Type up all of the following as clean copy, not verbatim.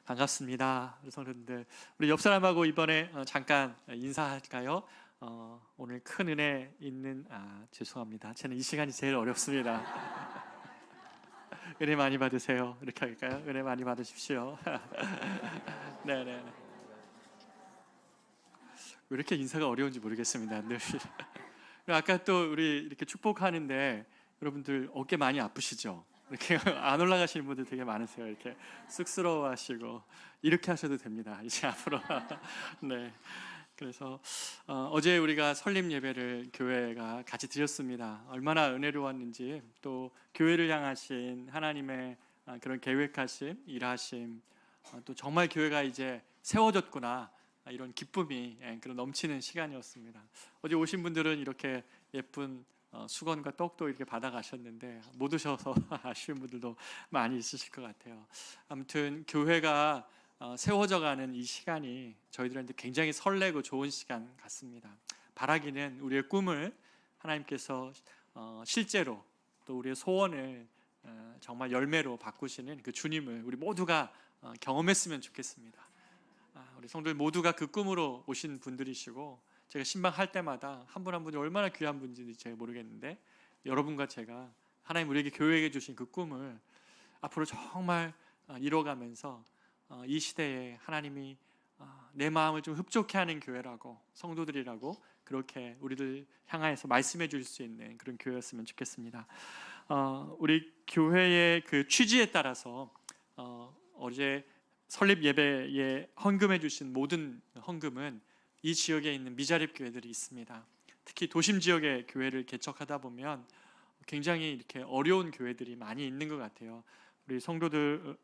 반갑습니다. 우리 성도님들, 우리 옆 사람하고 이번에 잠깐 인사할까요? 오늘 큰 은혜 있는 죄송합니다. 저는 이 시간이 제일 어렵습니다. 은혜 많이 받으세요. 이렇게 할까요? 은혜 많이 받으십시오. 네네. 왜 이렇게 인사가 어려운지 모르겠습니다. 늘. 아까 또 우리 이렇게 축복하는데 여러분들 어깨 많이 아프시죠? 이렇게 안 올라가시는 분들 되게 많으세요. 이렇게 쑥스러워하시고 이렇게 하셔도 됩니다. 이제 앞으로. 네. 그래서 어제 우리가 설립 예배를 교회가 같이 드렸습니다. 얼마나 은혜로웠는지, 또 교회를 향하신 하나님의 그런 계획하심, 일하심, 또 정말 교회가 이제 세워졌구나, 이런 기쁨이 그런 넘치는 시간이었습니다. 어제 오신 분들은 이렇게 예쁜 수건과 떡도 이렇게 받아가셨는데 못 오셔서 아쉬운 분들도 많이 있으실 것 같아요. 아무튼 교회가 세워져가는 이 시간이 저희들한테 굉장히 설레고 좋은 시간 같습니다. 바라기는 우리의 꿈을 하나님께서 실제로, 또 우리의 소원을 정말 열매로 바꾸시는 그 주님을 우리 모두가 경험했으면 좋겠습니다. 우리 성도들 모두가 그 꿈으로 오신 분들이시고, 제가 신방할 때마다 한 분 한 분이 얼마나 귀한 분인지 제가 모르겠는데, 여러분과 제가 하나님 우리에게 교회에 주신 그 꿈을 앞으로 정말 이뤄가면서 이 시대에 하나님이 내 마음을 좀 흡족해 하는 교회라고, 성도들이라고 그렇게 우리를 향하여서 말씀해 줄 수 있는 그런 교회였으면 좋겠습니다. 우리 교회의 그 취지에 따라서 어제 설립 예배에 헌금해 주신 모든 헌금은 이 지역에 있는 미자립 교회들이 있습니다. 특히 도심 지역의 교회를 개척하다 보면 굉장히 이렇게 어려운 교회들이 많이 있는 것 같아요. 우리 성도들의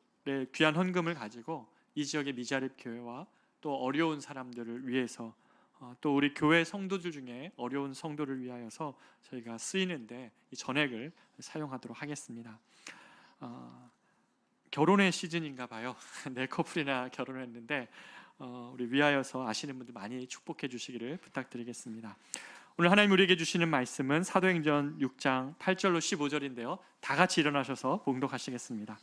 귀한 헌금을 가지고 이 지역의 미자립 교회와 또 어려운 사람들을 위해서, 또 우리 교회 성도들 중에 어려운 성도를 위하여서 저희가 쓰이는데 이 전액을 사용하도록 하겠습니다. 결혼의 시즌인가 봐요. 네 커플이나 결혼했는데 우리 위하여서 아시는 분들 많이 축복해 주시기를 부탁드리겠습니다. 오늘 하나님 우리에게 주시는 말씀은 사도행전 6장 8절로 15절인데요. 다 같이 일어나셔서 봉독하시겠습니다.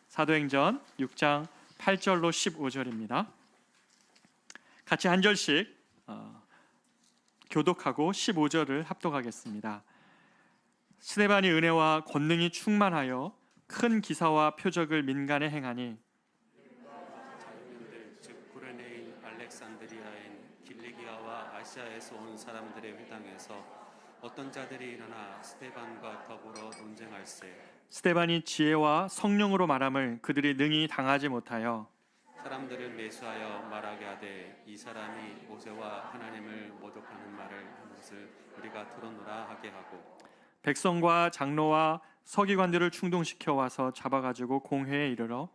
사도행전 6장 8절로 15절입니다. 같이 한 절씩 교독하고 15절을 합독하겠습니다. 스데반이 은혜와 권능이 충만하여 큰 기사와 표적을 민간에 행하니, 즉 구레네인 알렉산드리아인 길리기아와 아시아에서 온 사람들의 회당에서 어떤 자들이 일어나 스데반과 더불어 논쟁할세. 스데반이 지혜와 성령으로 말함을 그들이 능히 당하지 못하여 사람들을 매수하여 말하게 하되 이 사람이 모세와 하나님을 모독하는 말을 한 것을 우리가 들었노라 하게 하고, 백성과 장로와 서기관들을 충동시켜 와서 잡아가지고 공회에 이르러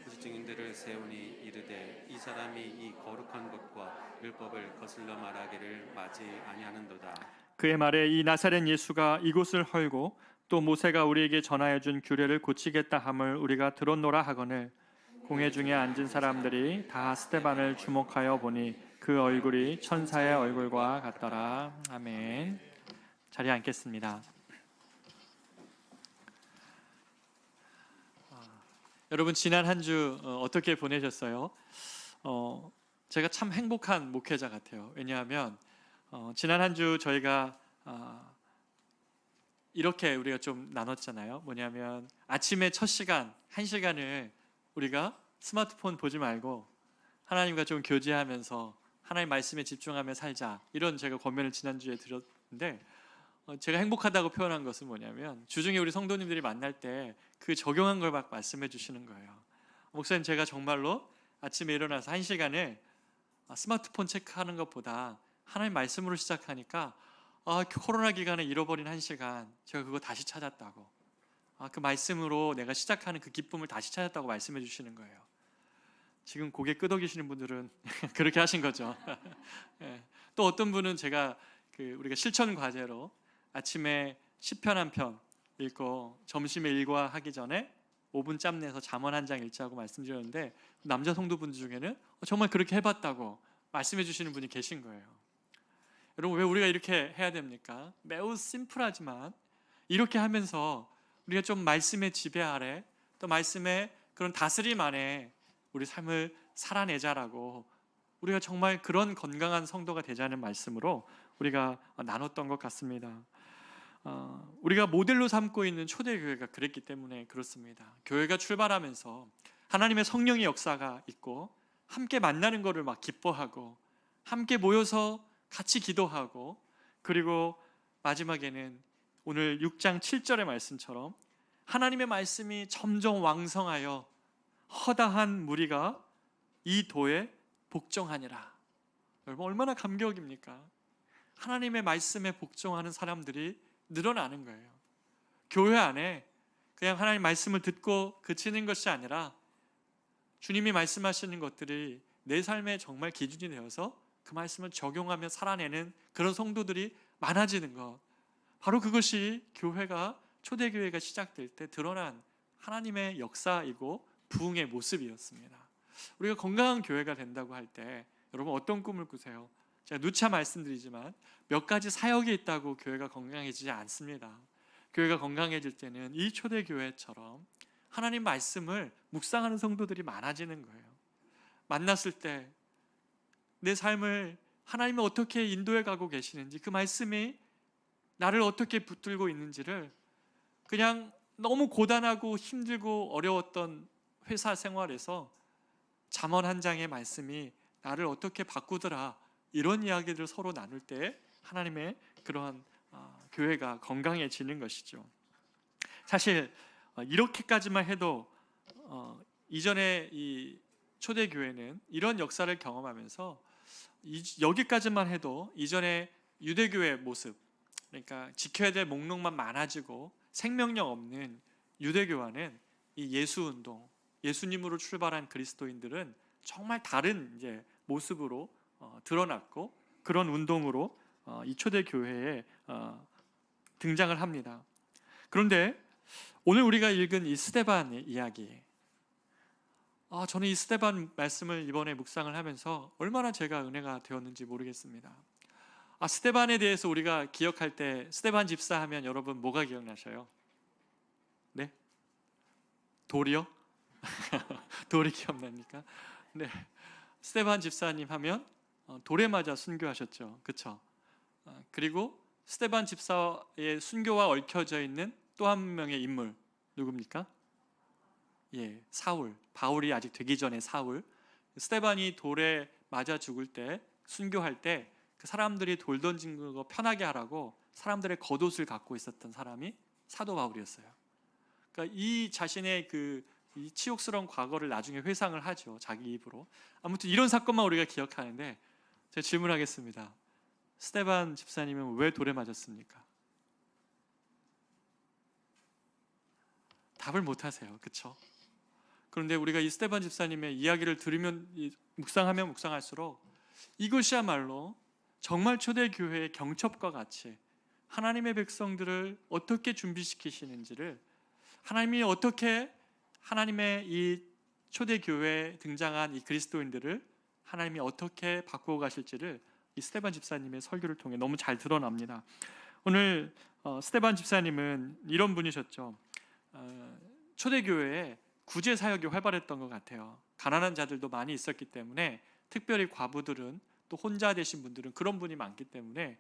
부증인들을 세우니 이르되 이 사람이 이 거룩한 것과 율법을 거슬러 말하기를 마지 아니하는도다. 그의 말에 이 나사렛 예수가 이곳을 헐고 또 모세가 우리에게 전하여 준 규례를 고치겠다 함을 우리가 들었노라 하거늘, 공회 중에 앉은 사람들이 다 스데반을 주목하여 보니 그 얼굴이 천사의 얼굴과 같더라. 아멘. 자리에 앉겠습니다. 여러분 지난 한 주 어떻게 보내셨어요? 제가 참 행복한 목회자 같아요. 왜냐하면 지난 한 주 저희가 이렇게 우리가 좀 나눴잖아요. 뭐냐면 아침에 첫 시간, 한 시간을 우리가 스마트폰 보지 말고 하나님과 좀 교제하면서 하나님 말씀에 집중하며 살자, 이런 제가 권면을 지난주에 드렸는데, 제가 행복하다고 표현한 것은 뭐냐면 주중에 우리 성도님들이 만날 때 그 적용한 걸 막 말씀해 주시는 거예요. 목사님, 제가 정말로 아침에 일어나서 한 시간을 스마트폰 체크하는 것보다 하나님 말씀으로 시작하니까 코로나 기간에 잃어버린 한 시간 제가 그거 다시 찾았다고, 그 말씀으로 내가 시작하는 그 기쁨을 다시 찾았다고 말씀해 주시는 거예요. 지금 고개 끄덕이시는 분들은 그렇게 하신 거죠. 또 어떤 분은 제가 우리가 실천 과제로 아침에 시편 한 편 읽고 점심에 일과하기 전에 5분 짬 내서 잠언 한 장 읽자고 말씀드렸는데, 남자 성도분들 중에는 정말 그렇게 해봤다고 말씀해 주시는 분이 계신 거예요. 여러분, 왜 우리가 이렇게 해야 됩니까? 매우 심플하지만 이렇게 하면서 우리가 좀 말씀의 지배 아래, 또 말씀의 그런 다스림 안에 우리 삶을 살아내자라고 우리가 정말 그런 건강한 성도가 되자는 말씀으로 우리가 나눴던 것 같습니다. 우리가 모델로 삼고 있는 초대교회가 그랬기 때문에 그렇습니다. 교회가 출발하면서 하나님의 성령의 역사가 있고 함께 만나는 것을 막 기뻐하고 함께 모여서 같이 기도하고 그리고 마지막에는 오늘 6장 7절의 말씀처럼 하나님의 말씀이 점점 왕성하여 허다한 무리가 이 도에 복종하니라. 여러분 얼마나 감격입니까? 하나님의 말씀에 복종하는 사람들이 늘어나는 거예요. 교회 안에 그냥 하나님 말씀을 듣고 그치는 것이 아니라 주님이 말씀하시는 것들이 내 삶에 정말 기준이 되어서 그 말씀을 적용하며 살아내는 그런 성도들이 많아지는 것, 바로 그것이 교회가 초대교회가 시작될 때 드러난 하나님의 역사이고 부흥의 모습이었습니다. 우리가 건강한 교회가 된다고 할 때 여러분 어떤 꿈을 꾸세요? 제가 누차 말씀드리지만 몇 가지 사역이 있다고 교회가 건강해지지 않습니다. 교회가 건강해질 때는 이 초대교회처럼 하나님 말씀을 묵상하는 성도들이 많아지는 거예요. 만났을 때 내 삶을 하나님이 어떻게 인도해 가고 계시는지, 그 말씀이 나를 어떻게 붙들고 있는지를, 그냥 너무 고단하고 힘들고 어려웠던 회사 생활에서 잠언 한 장의 말씀이 나를 어떻게 바꾸더라, 이런 이야기들을 서로 나눌 때 하나님의 그러한 교회가 건강해지는 것이죠. 사실 이렇게까지만 해도 이전에 이 초대교회는 이런 역사를 경험하면서 여기까지만 해도 이전에 유대교회의 모습, 그러니까 지켜야 될 목록만 많아지고 생명력 없는 유대교와는 이 예수운동, 예수님으로 출발한 그리스도인들은 정말 다른 이제 모습으로 드러났고 그런 운동으로 이 초대교회에 등장을 합니다. 그런데 오늘 우리가 읽은 이 스데반의 이야기, 저는 이 스데반 말씀을 이번에 묵상을 하면서 얼마나 제가 은혜가 되었는지 모르겠습니다. 스데반에 대해서 우리가 기억할 때 스데반 집사 하면 여러분 뭐가 기억나셔요? 네? 돌이요? 돌이 기억납니까? 네. 스데반 집사님 하면 돌에 맞아 순교하셨죠. 그렇죠? 그리고 스데반 집사의 순교와 얽혀져 있는 또 한 명의 인물 누굽니까? 예, 사울. 바울이 아직 되기 전에 사울. 스데반이 돌에 맞아 죽을 때, 순교할 때 그 사람들이 돌 던진 거 편하게 하라고 사람들의 겉옷을 갖고 있었던 사람이 사도 바울이었어요. 그러니까 이 자신의 이 치욕스러운 과거를 나중에 회상을 하죠, 자기 입으로. 아무튼 이런 사건만 우리가 기억하는데, 제가 질문하겠습니다. 스데반 집사님은 왜 돌에 맞았습니까? 답을 못 하세요. 그렇죠? 그런데 우리가 이 스데반 집사님의 이야기를 들으면, 묵상하면 묵상할수록 이것이야말로 정말 초대교회의 경첩과 같이 하나님의 백성들을 어떻게 준비시키시는지를, 하나님이 어떻게 하나님의 이 초대교회에 등장한 이 그리스도인들을 하나님이 어떻게 바꾸어 가실지를 이 스데반 집사님의 설교를 통해 너무 잘 드러납니다. 오늘 스데반 집사님은 이런 분이셨죠. 초대교회에 구제 사역이 활발했던 것 같아요. 가난한 자들도 많이 있었기 때문에, 특별히 과부들은, 또 혼자 되신 분들은 그런 분이 많기 때문에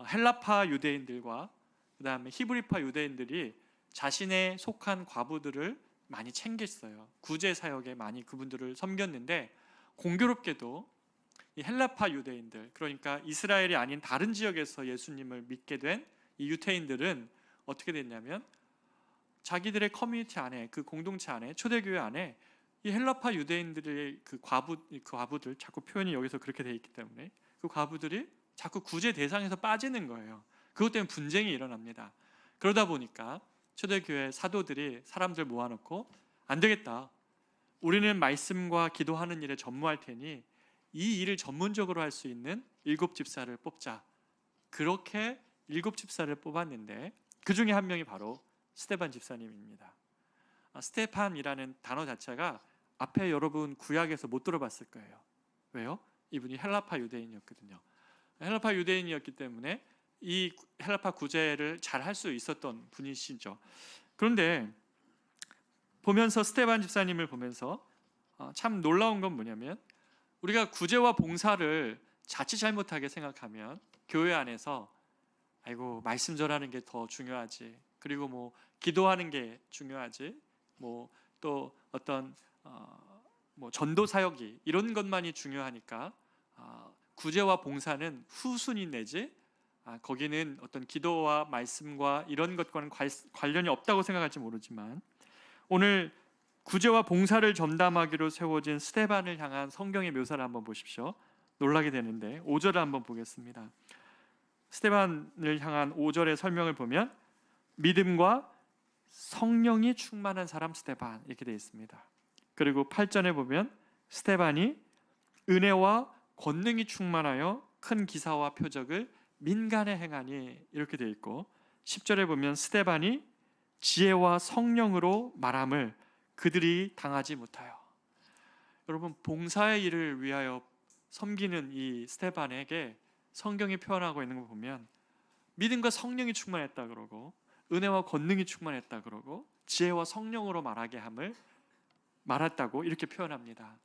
헬라파 유대인들과 그 다음에 히브리파 유대인들이 자신의 속한 과부들을 많이 챙겼어요. 구제 사역에 많이 그분들을 섬겼는데, 공교롭게도 이 헬라파 유대인들, 그러니까 이스라엘이 아닌 다른 지역에서 예수님을 믿게 된 이 유태인들은 어떻게 됐냐면, 자기들의 커뮤니티 안에, 그 공동체 안에, 초대교회 안에 이 헬라파 유대인들의 그 과부들, 자꾸 표현이 여기서 그렇게 돼 있기 때문에 그 과부들이 자꾸 구제 대상에서 빠지는 거예요. 그것 때문에 분쟁이 일어납니다. 그러다 보니까 초대교회 사도들이 사람들 모아놓고, 안 되겠다, 우리는 말씀과 기도하는 일에 전무할 테니 이 일을 전문적으로 할 수 있는 7 집사를 뽑자. 그렇게 7 집사를 뽑았는데 그 중에 한 명이 바로 스데반 집사님입니다. 스테판이라는 단어 자체가 앞에 여러분 구약에서 못 들어봤을 거예요. 왜요? 이분이 헬라파 유대인이었거든요. 헬라파 유대인이었기 때문에 이 헬라파 구제를 잘 할 수 있었던 분이시죠. 그런데 보면서, 스데반 집사님을 보면서 참 놀라운 건 뭐냐면 우리가 구제와 봉사를 자칫 잘못하게 생각하면 교회 안에서 아이고 말씀 전하는 게 더 중요하지, 그리고 뭐 기도하는 게 중요하지, 뭐 또 어떤 뭐 전도 사역이 이런 것만이 중요하니까 구제와 봉사는 후순위 내지 거기는 어떤 기도와 말씀과 이런 것과는 관련이 없다고 생각할지 모르지만, 오늘 구제와 봉사를 전담하기로 세워진 스데반을 향한 성경의 묘사를 한번 보십시오. 놀라게 되는데 5절을 한번 보겠습니다. 스데반을 향한 5절의 설명을 보면 믿음과 성령이 충만한 사람 스데반 이렇게 되어 있습니다. 그리고 8절에 보면 스데반이 은혜와 권능이 충만하여 큰 기사와 표적을 민간에 행하니 이렇게 되어 있고, 10절에 보면 스데반이 지혜와 성령으로 말함을 그들이 당하지 못하여. 여러분, 봉사의 일을 위하여 섬기는 이 스데반에게 성경이 표현하고 있는 걸 보면 믿음과 성령이 충만했다 그러고 은혜와 권능이 충만했다 그러고 지혜와 성령으로 말하게 함을 말했다고 이렇게 표현합니다.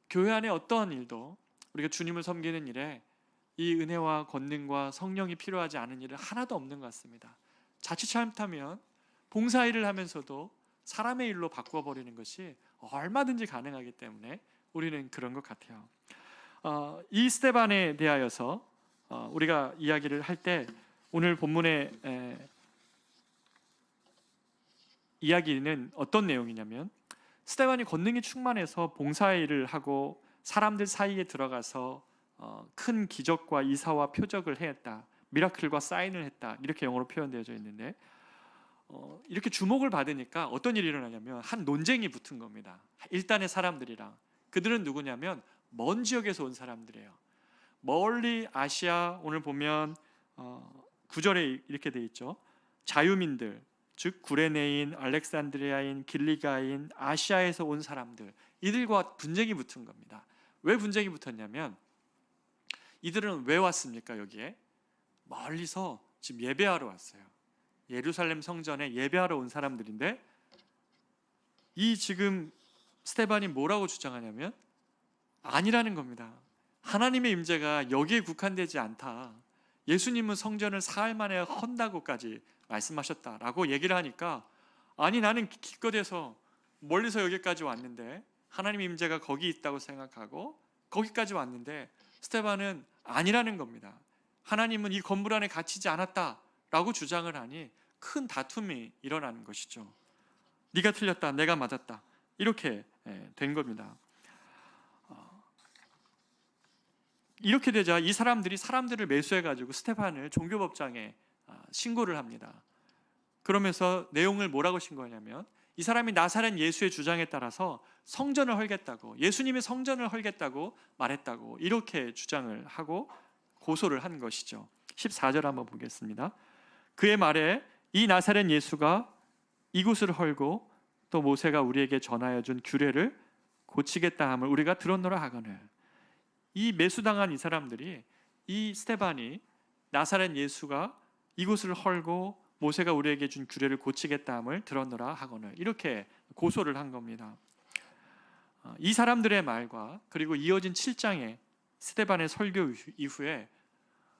교회 안에 어떠한 일도 우리가 주님을 섬기는 일에 이 은혜와 권능과 성령이 필요하지 않은 일은 하나도 없는 것 같습니다. 자칫 잘못하면 봉사일을 하면서도 사람의 일로 바꿔버리는 것이 얼마든지 가능하기 때문에 우리는 그런 것 같아요. 이 스데반에 대하여서 우리가 이야기를 할 때 오늘 본문의 이야기는 어떤 내용이냐면, 스데반이 권능이 충만해서 봉사의 일을 하고 사람들 사이에 들어가서 큰 기적과 이사와 표적을 해냈다, 미라클과 사인을 했다, 이렇게 영어로 표현되어져 있는데, 이렇게 주목을 받으니까 어떤 일이 일어나냐면 한 논쟁이 붙은 겁니다. 일단의 사람들이랑. 그들은 누구냐면 먼 지역에서 온 사람들이에요. 멀리 아시아, 오늘 보면 9절에 이렇게 돼 있죠. 자유민들, 즉 구레네인, 알렉산드리아인, 길리가인, 아시아에서 온 사람들, 이들과 분쟁이 붙은 겁니다. 왜 분쟁이 붙었냐면 이들은 왜 왔습니까? 여기에 멀리서 지금 예배하러 왔어요. 예루살렘 성전에 예배하러 온 사람들인데, 이 지금 스데반이 뭐라고 주장하냐면 아니라는 겁니다. 하나님의 임재가 여기에 국한되지 않다, 예수님은 성전을 사흘 만에 헌다고까지 말씀하셨다라고 얘기를 하니까, 아니 나는 기껏해서 멀리서 여기까지 왔는데 하나님의 임재가 거기 있다고 생각하고 거기까지 왔는데, 스데반은 아니라는 겁니다. 하나님은 이 건물 안에 갇히지 않았다라고 주장을 하니 큰 다툼이 일어나는 것이죠. 네가 틀렸다, 내가 맞았다, 이렇게 된 겁니다. 이렇게 되자 이 사람들이 사람들을 매수해가지고 스데반을 종교법장에 신고를 합니다. 그러면서 내용을 뭐라고 신고하냐면, 이 사람이 나사렛 예수의 주장에 따라서 성전을 헐겠다고, 예수님이 성전을 헐겠다고 말했다고 이렇게 주장을 하고 고소를 한 것이죠. 14절 한번 보겠습니다. 그의 말에 이 나사렛 예수가 이곳을 헐고 또 모세가 우리에게 전하여 준 규례를 고치겠다 함을 우리가 들었노라 하거늘. 이 매수당한 이 사람들이 이 스데반이 나사렛 예수가 이곳을 헐고 모세가 우리에게 준 규례를 고치겠다 함을 들었노라 하거늘, 이렇게 고소를 한 겁니다. 이 사람들의 말과 그리고 이어진 7장의 스데반의 설교 이후에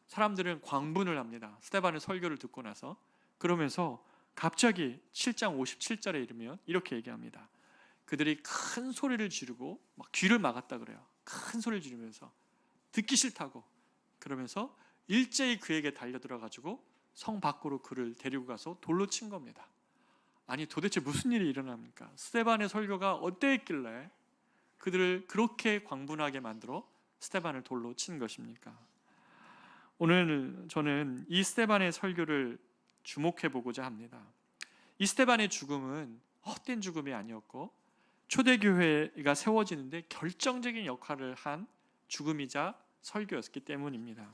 사람들은 광분을 합니다. 스데반의 설교를 듣고 나서. 그러면서 갑자기 7장 57절에 이르면 이렇게 얘기합니다. 그들이 큰 소리를 지르고 막 귀를 막았다 그래요. 큰 소리를 지르면서 듣기 싫다고, 그러면서 일제히 그에게 달려들어가지고 성 밖으로 그를 데리고 가서 돌로 친 겁니다. 아니 도대체 무슨 일이 일어납니까? 스데반의 설교가 어때있길래 그들을 그렇게 광분하게 만들어 스데반을 돌로 친 것입니까? 오늘 저는 이 스데반의 설교를 주목해 보고자 합니다. 이 스데반의 죽음은 헛된 죽음이 아니었고 초대교회가 세워지는데 결정적인 역할을 한 죽음이자 설교였기 때문입니다.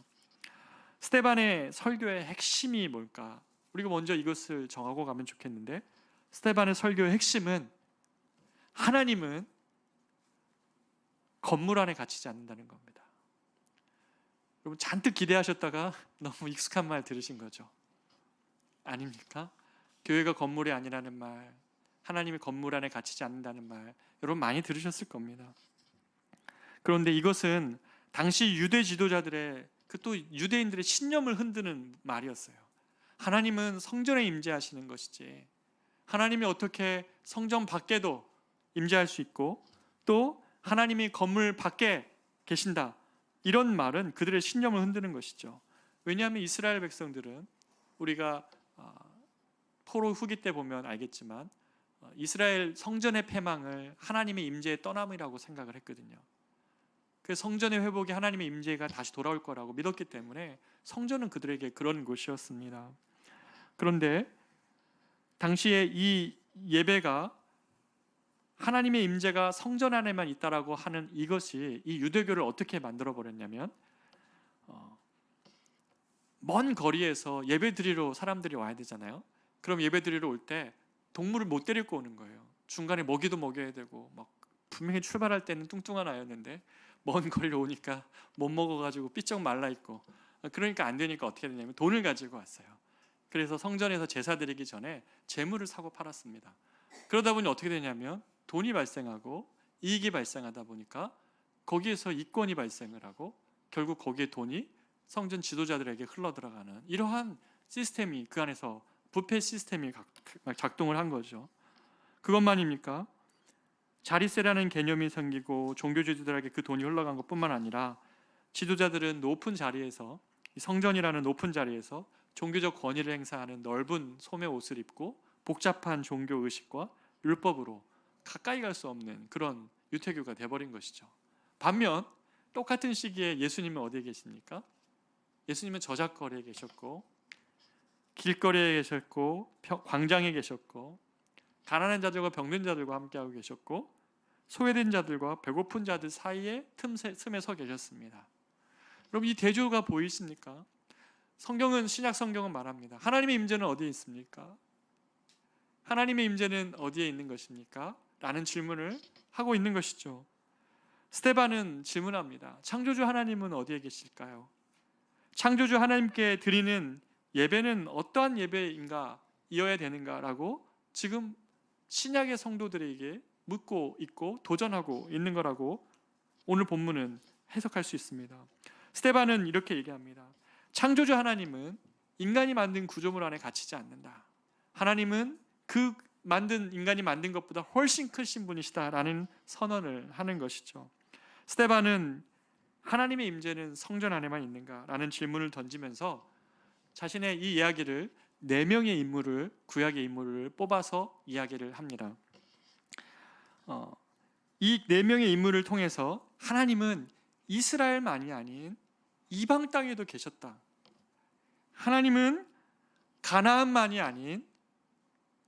스데반의 설교의 핵심이 뭘까? 우리가 먼저 이것을 정하고 가면 좋겠는데, 스데반의 설교의 핵심은 하나님은 건물 안에 갇히지 않는다는 겁니다. 여러분 잔뜩 기대하셨다가 너무 익숙한 말 들으신 거죠? 아닙니까? 교회가 건물이 아니라는 말, 하나님의 건물 안에 갇히지 않는다는 말 여러분 많이 들으셨을 겁니다. 그런데 이것은 당시 유대 지도자들의 그 또 유대인들의 신념을 흔드는 말이었어요. 하나님은 성전에 임재하시는 것이지 하나님이 어떻게 성전 밖에도 임재할 수 있고 또 하나님이 건물 밖에 계신다, 이런 말은 그들의 신념을 흔드는 것이죠. 왜냐하면 이스라엘 백성들은 우리가 포로 후기 때 보면 알겠지만 이스라엘 성전의 패망을 하나님의 임재의 떠남이라고 생각을 했거든요. 그 성전의 회복이 하나님의 임재가 다시 돌아올 거라고 믿었기 때문에 성전은 그들에게 그런 곳이었습니다. 그런데 당시에 이 예배가 하나님의 임재가 성전 안에만 있다라고 하는 이것이 이 유대교를 어떻게 만들어 버렸냐면 먼 거리에서 예배 드리러 사람들이 와야 되잖아요. 그럼 예배 드리러 올 때 동물을 못 데리고 오는 거예요. 중간에 먹이도 먹여야 되고 막 분명히 출발할 때는 뚱뚱한 아이였는데 먼 거리로 오니까 못 먹어가지고 삐쩍 말라 있고, 그러니까 안 되니까 어떻게 되냐면 돈을 가지고 왔어요. 그래서 성전에서 제사 드리기 전에 재물을 사고 팔았습니다. 그러다 보니 어떻게 되냐면 돈이 발생하고 이익이 발생하다 보니까 거기에서 이권이 발생을 하고 결국 거기에 돈이 성전 지도자들에게 흘러들어가는 이러한 시스템이 그 안에서 부패 시스템이 작동을 한 거죠. 그것만입니까? 자리세라는 개념이 생기고 종교 지도자들에게 그 돈이 흘러간 것뿐만 아니라 지도자들은 높은 자리에서, 성전이라는 높은 자리에서 종교적 권위를 행사하는 넓은 소매 옷을 입고 복잡한 종교 의식과 율법으로 가까이 갈 수 없는 그런 유태교가 돼버린 것이죠. 반면 똑같은 시기에 예수님은 어디에 계십니까? 예수님은 저작거리에 계셨고 길거리에 계셨고 광장에 계셨고 가난한 자들과 병든 자들과 함께하고 계셨고 소외된 자들과 배고픈 자들 사이에 틈에 서 계셨습니다. 여러분, 이 대조가 보이십니까? 성경은, 신약 성경은 말합니다. 하나님의 임재는 어디에 있습니까? 하나님의 임재는 어디에 있는 것입니까? 라는 질문을 하고 있는 것이죠. 스데반은 질문합니다. 창조주 하나님은 어디에 계실까요? 창조주 하나님께 드리는 예배는 어떠한 예배인가, 이어야 되는가라고 지금 신약의 성도들에게 묻고 있고 도전하고 있는 거라고 오늘 본문은 해석할 수 있습니다. 스데반은 이렇게 얘기합니다. 창조주 하나님은 인간이 만든 구조물 안에 갇히지 않는다. 하나님은 그 인간이 만든 것보다 훨씬 크신 분이시다라는 선언을 하는 것이죠. 스데반은 하나님의 임재는 성전 안에만 있는가라는 질문을 던지면서 자신의 이 이야기를 4명의 인물을, 구약의 인물을 뽑아서 이야기를 합니다. 이 4명의 인물을 통해서 하나님은 이스라엘만이 아닌 이방 땅에도 계셨다. 하나님은 가나안만이 아닌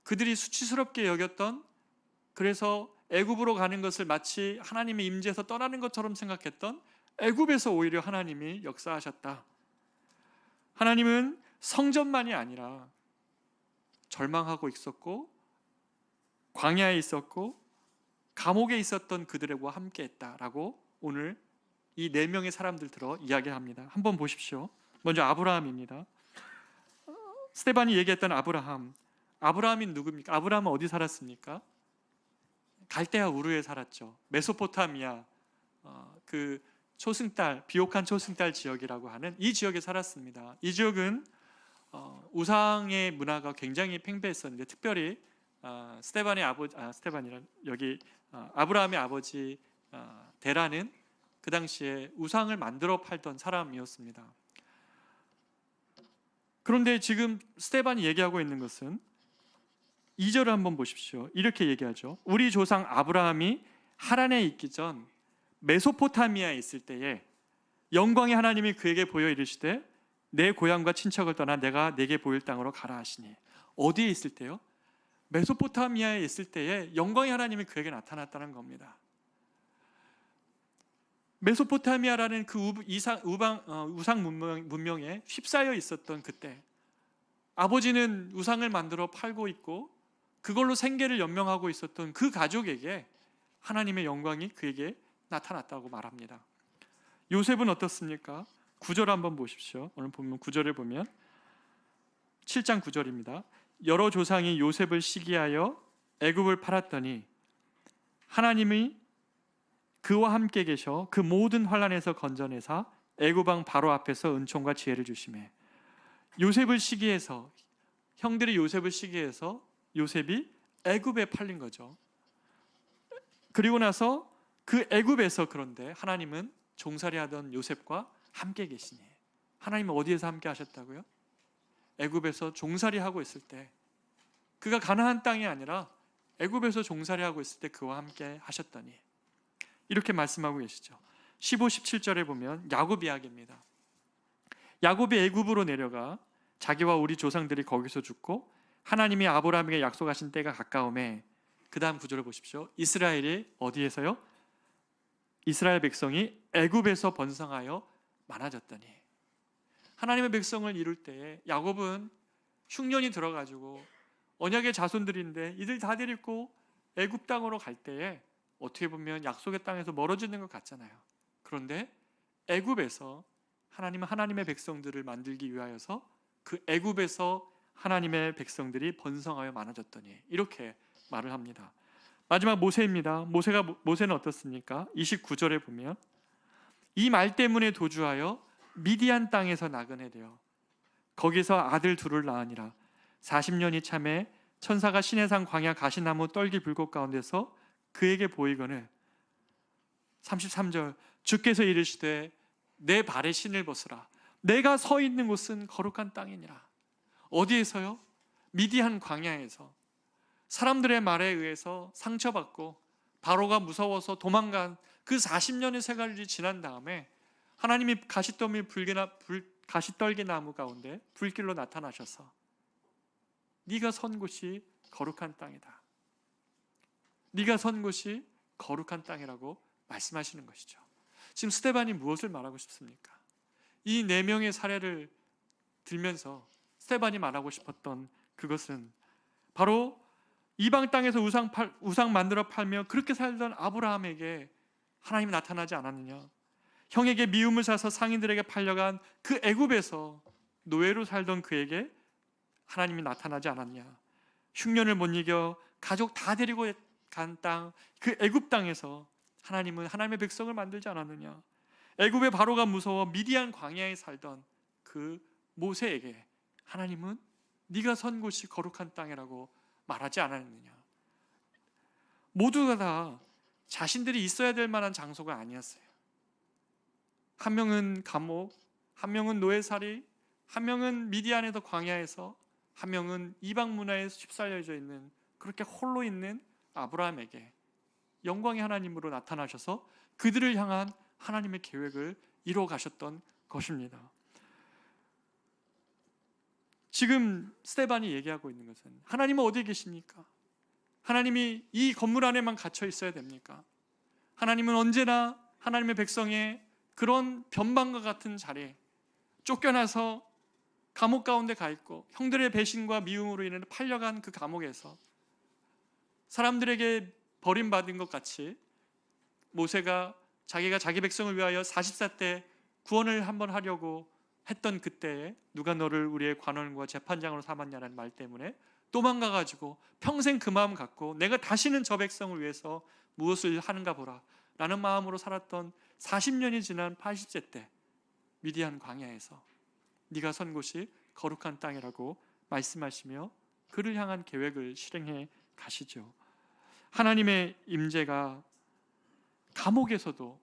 그들이 수치스럽게 여겼던, 그래서 애굽으로 가는 것을 마치 하나님의 임재에서 떠나는 것처럼 생각했던 애굽에서 오히려 하나님이 역사하셨다. 하나님은 성전만이 아니라 절망하고 있었고 광야에 있었고 감옥에 있었던 그들과 함께 했다라고 오늘 이 4명의 사람들 들어 이야기합니다. 한번 보십시오. 먼저 아브라함입니다. 스데반이 얘기했던 아브라함이 누굽니까? 아브라함은 어디 살았습니까? 갈대아 우르에 살았죠. 메소포타미아, 그 초승달, 비옥한 초승달 지역이라고 하는 이 지역에 살았습니다. 이 지역은 우상의 문화가 굉장히 팽배했었는데 특별히 아브라함의 아버지 데라는 그 당시에 우상을 만들어 팔던 사람이었습니다. 그런데 지금 스데반이 얘기하고 있는 것은 2절을 한번 보십시오. 이렇게 얘기하죠. 우리 조상 아브라함이 하란에 있기 전 메소포타미아에 있을 때에 영광의 하나님이 그에게 보여 이르시되 내 고향과 친척을 떠나 내가 내게 보일 땅으로 가라 하시니. 어디에 있을 때요? 메소포타미아에 있을 때에 영광의 하나님이 그에게 나타났다는 겁니다. 메소포타미아라는 그 우상 문명에 휩싸여 있었던 그때 아버지는 우상을 만들어 팔고 있고 그걸로 생계를 연명하고 있었던 그 가족에게 하나님의 영광이 그에게 나타났다고 말합니다. 요셉은 어떻습니까? 9절 한번 보십시오. 오늘 보면 9절을 보면 7장 9절입니다. 여러 조상이 요셉을 시기하여 애굽을 팔았더니 하나님이 그와 함께 계셔 그 모든 환난에서 건져내사 애굽 왕 바로 앞에서 은총과 지혜를 주시매. 요셉을 시기해서, 형들이 요셉을 시기해서 요셉이 애굽에 팔린 거죠. 그리고 나서 그 애굽에서, 그런데 하나님은 종살이 하던 요셉과 함께 계시니, 하나님은 어디에서 함께 하셨다고요? 애굽에서 종살이 하고 있을 때, 그가 가나안 땅이 아니라 애굽에서 종살이 하고 있을 때 그와 함께 하셨더니, 이렇게 말씀하고 계시죠. 15, 17절에 보면 야곱 이야기입니다. 야곱이 애굽으로 내려가 자기와 우리 조상들이 거기서 죽고 하나님이 아브라함에게 약속하신 때가 가까움에, 그 다음 구절을 보십시오. 이스라엘이 어디에서요? 이스라엘 백성이 애굽에서 번성하여 많아졌더니, 하나님의 백성을 이룰 때에 야곱은 흉년이 들어가지고 언약의 자손들인데 이들 다 데리고 애굽 땅으로 갈 때에 어떻게 보면 약속의 땅에서 멀어지는 것 같잖아요. 그런데 애굽에서 하나님은 하나님의 백성들을 만들기 위하여서 그 애굽에서 하나님의 백성들이 번성하여 많아졌더니, 이렇게 말을 합니다. 마지막 모세입니다. 모세는 어떻습니까? 29절에 보면 이 말 때문에 도주하여 미디안 땅에서 나그네 되어 거기서 아들 둘을 낳으니라. 40년이 참에 천사가 시내산 광야 가시나무 떨기 불꽃 가운데서 그에게 보이거늘, 33절, 주께서 이르시되 내 발에 신을 벗으라. 내가 서 있는 곳은 거룩한 땅이니라. 어디에서요? 미디안 광야에서 사람들의 말에 의해서 상처받고 바로가 무서워서 도망간 그 40년의 세월이 지난 다음에 하나님이 가시떨기 나무 가운데 불길로 나타나셔서 네가 선 곳이 거룩한 땅이다, 네가 선 곳이 거룩한 땅이라고 말씀하시는 것이죠. 지금 스데반이 무엇을 말하고 싶습니까? 이 4명의 사례를 들면서 스데반이 말하고 싶었던 그것은 바로 이방 땅에서 우상 만들어 팔며 그렇게 살던 아브라함에게 하나님이 나타나지 않았느냐? 형에게 미움을 사서 상인들에게 팔려간 그 애굽에서 노예로 살던 그에게 하나님이 나타나지 않았냐? 흉년을 못 이겨 가족 다 데리고 간 땅, 그 애굽 땅에서 하나님은 하나님의 백성을 만들지 않았느냐? 애굽의 바로가 무서워 미디안 광야에 살던 그 모세에게 하나님은 네가 선 곳이 거룩한 땅이라고 말하지 않았느냐? 모두가 다 자신들이 있어야 될 만한 장소가 아니었어요. 한 명은 감옥, 한 명은 노예살이, 한 명은 미디안에서 광야에서, 한 명은 이방 문화에 휩쓸려져 있는, 그렇게 홀로 있는 아브라함에게 영광의 하나님으로 나타나셔서 그들을 향한 하나님의 계획을 이루어 가셨던 것입니다. 지금 스데반이 얘기하고 있는 것은, 하나님은 어디에 계십니까? 하나님이 이 건물 안에만 갇혀 있어야 됩니까? 하나님은 언제나 하나님의 백성의 그런 변방과 같은 자리에 쫓겨나서 감옥 가운데 가 있고 형들의 배신과 미움으로 인해 팔려간 그 감옥에서 사람들에게 버림받은 것 같이 모세가 자기가 자기 백성을 위하여 40세 때 구원을 한번 하려고 했던 그때에 누가 너를 우리의 관원과 재판장으로 삼았냐는 말 때문에 도망가가지고 평생 그 마음 갖고 내가 다시는 저 백성을 위해서 무엇을 하는가 보라 라는 마음으로 살았던 40년이 지난 80세 때 미디안 광야에서 네가 선 곳이 거룩한 땅이라고 말씀하시며 그를 향한 계획을 실행해 가시죠. 하나님의 임재가 감옥에서도,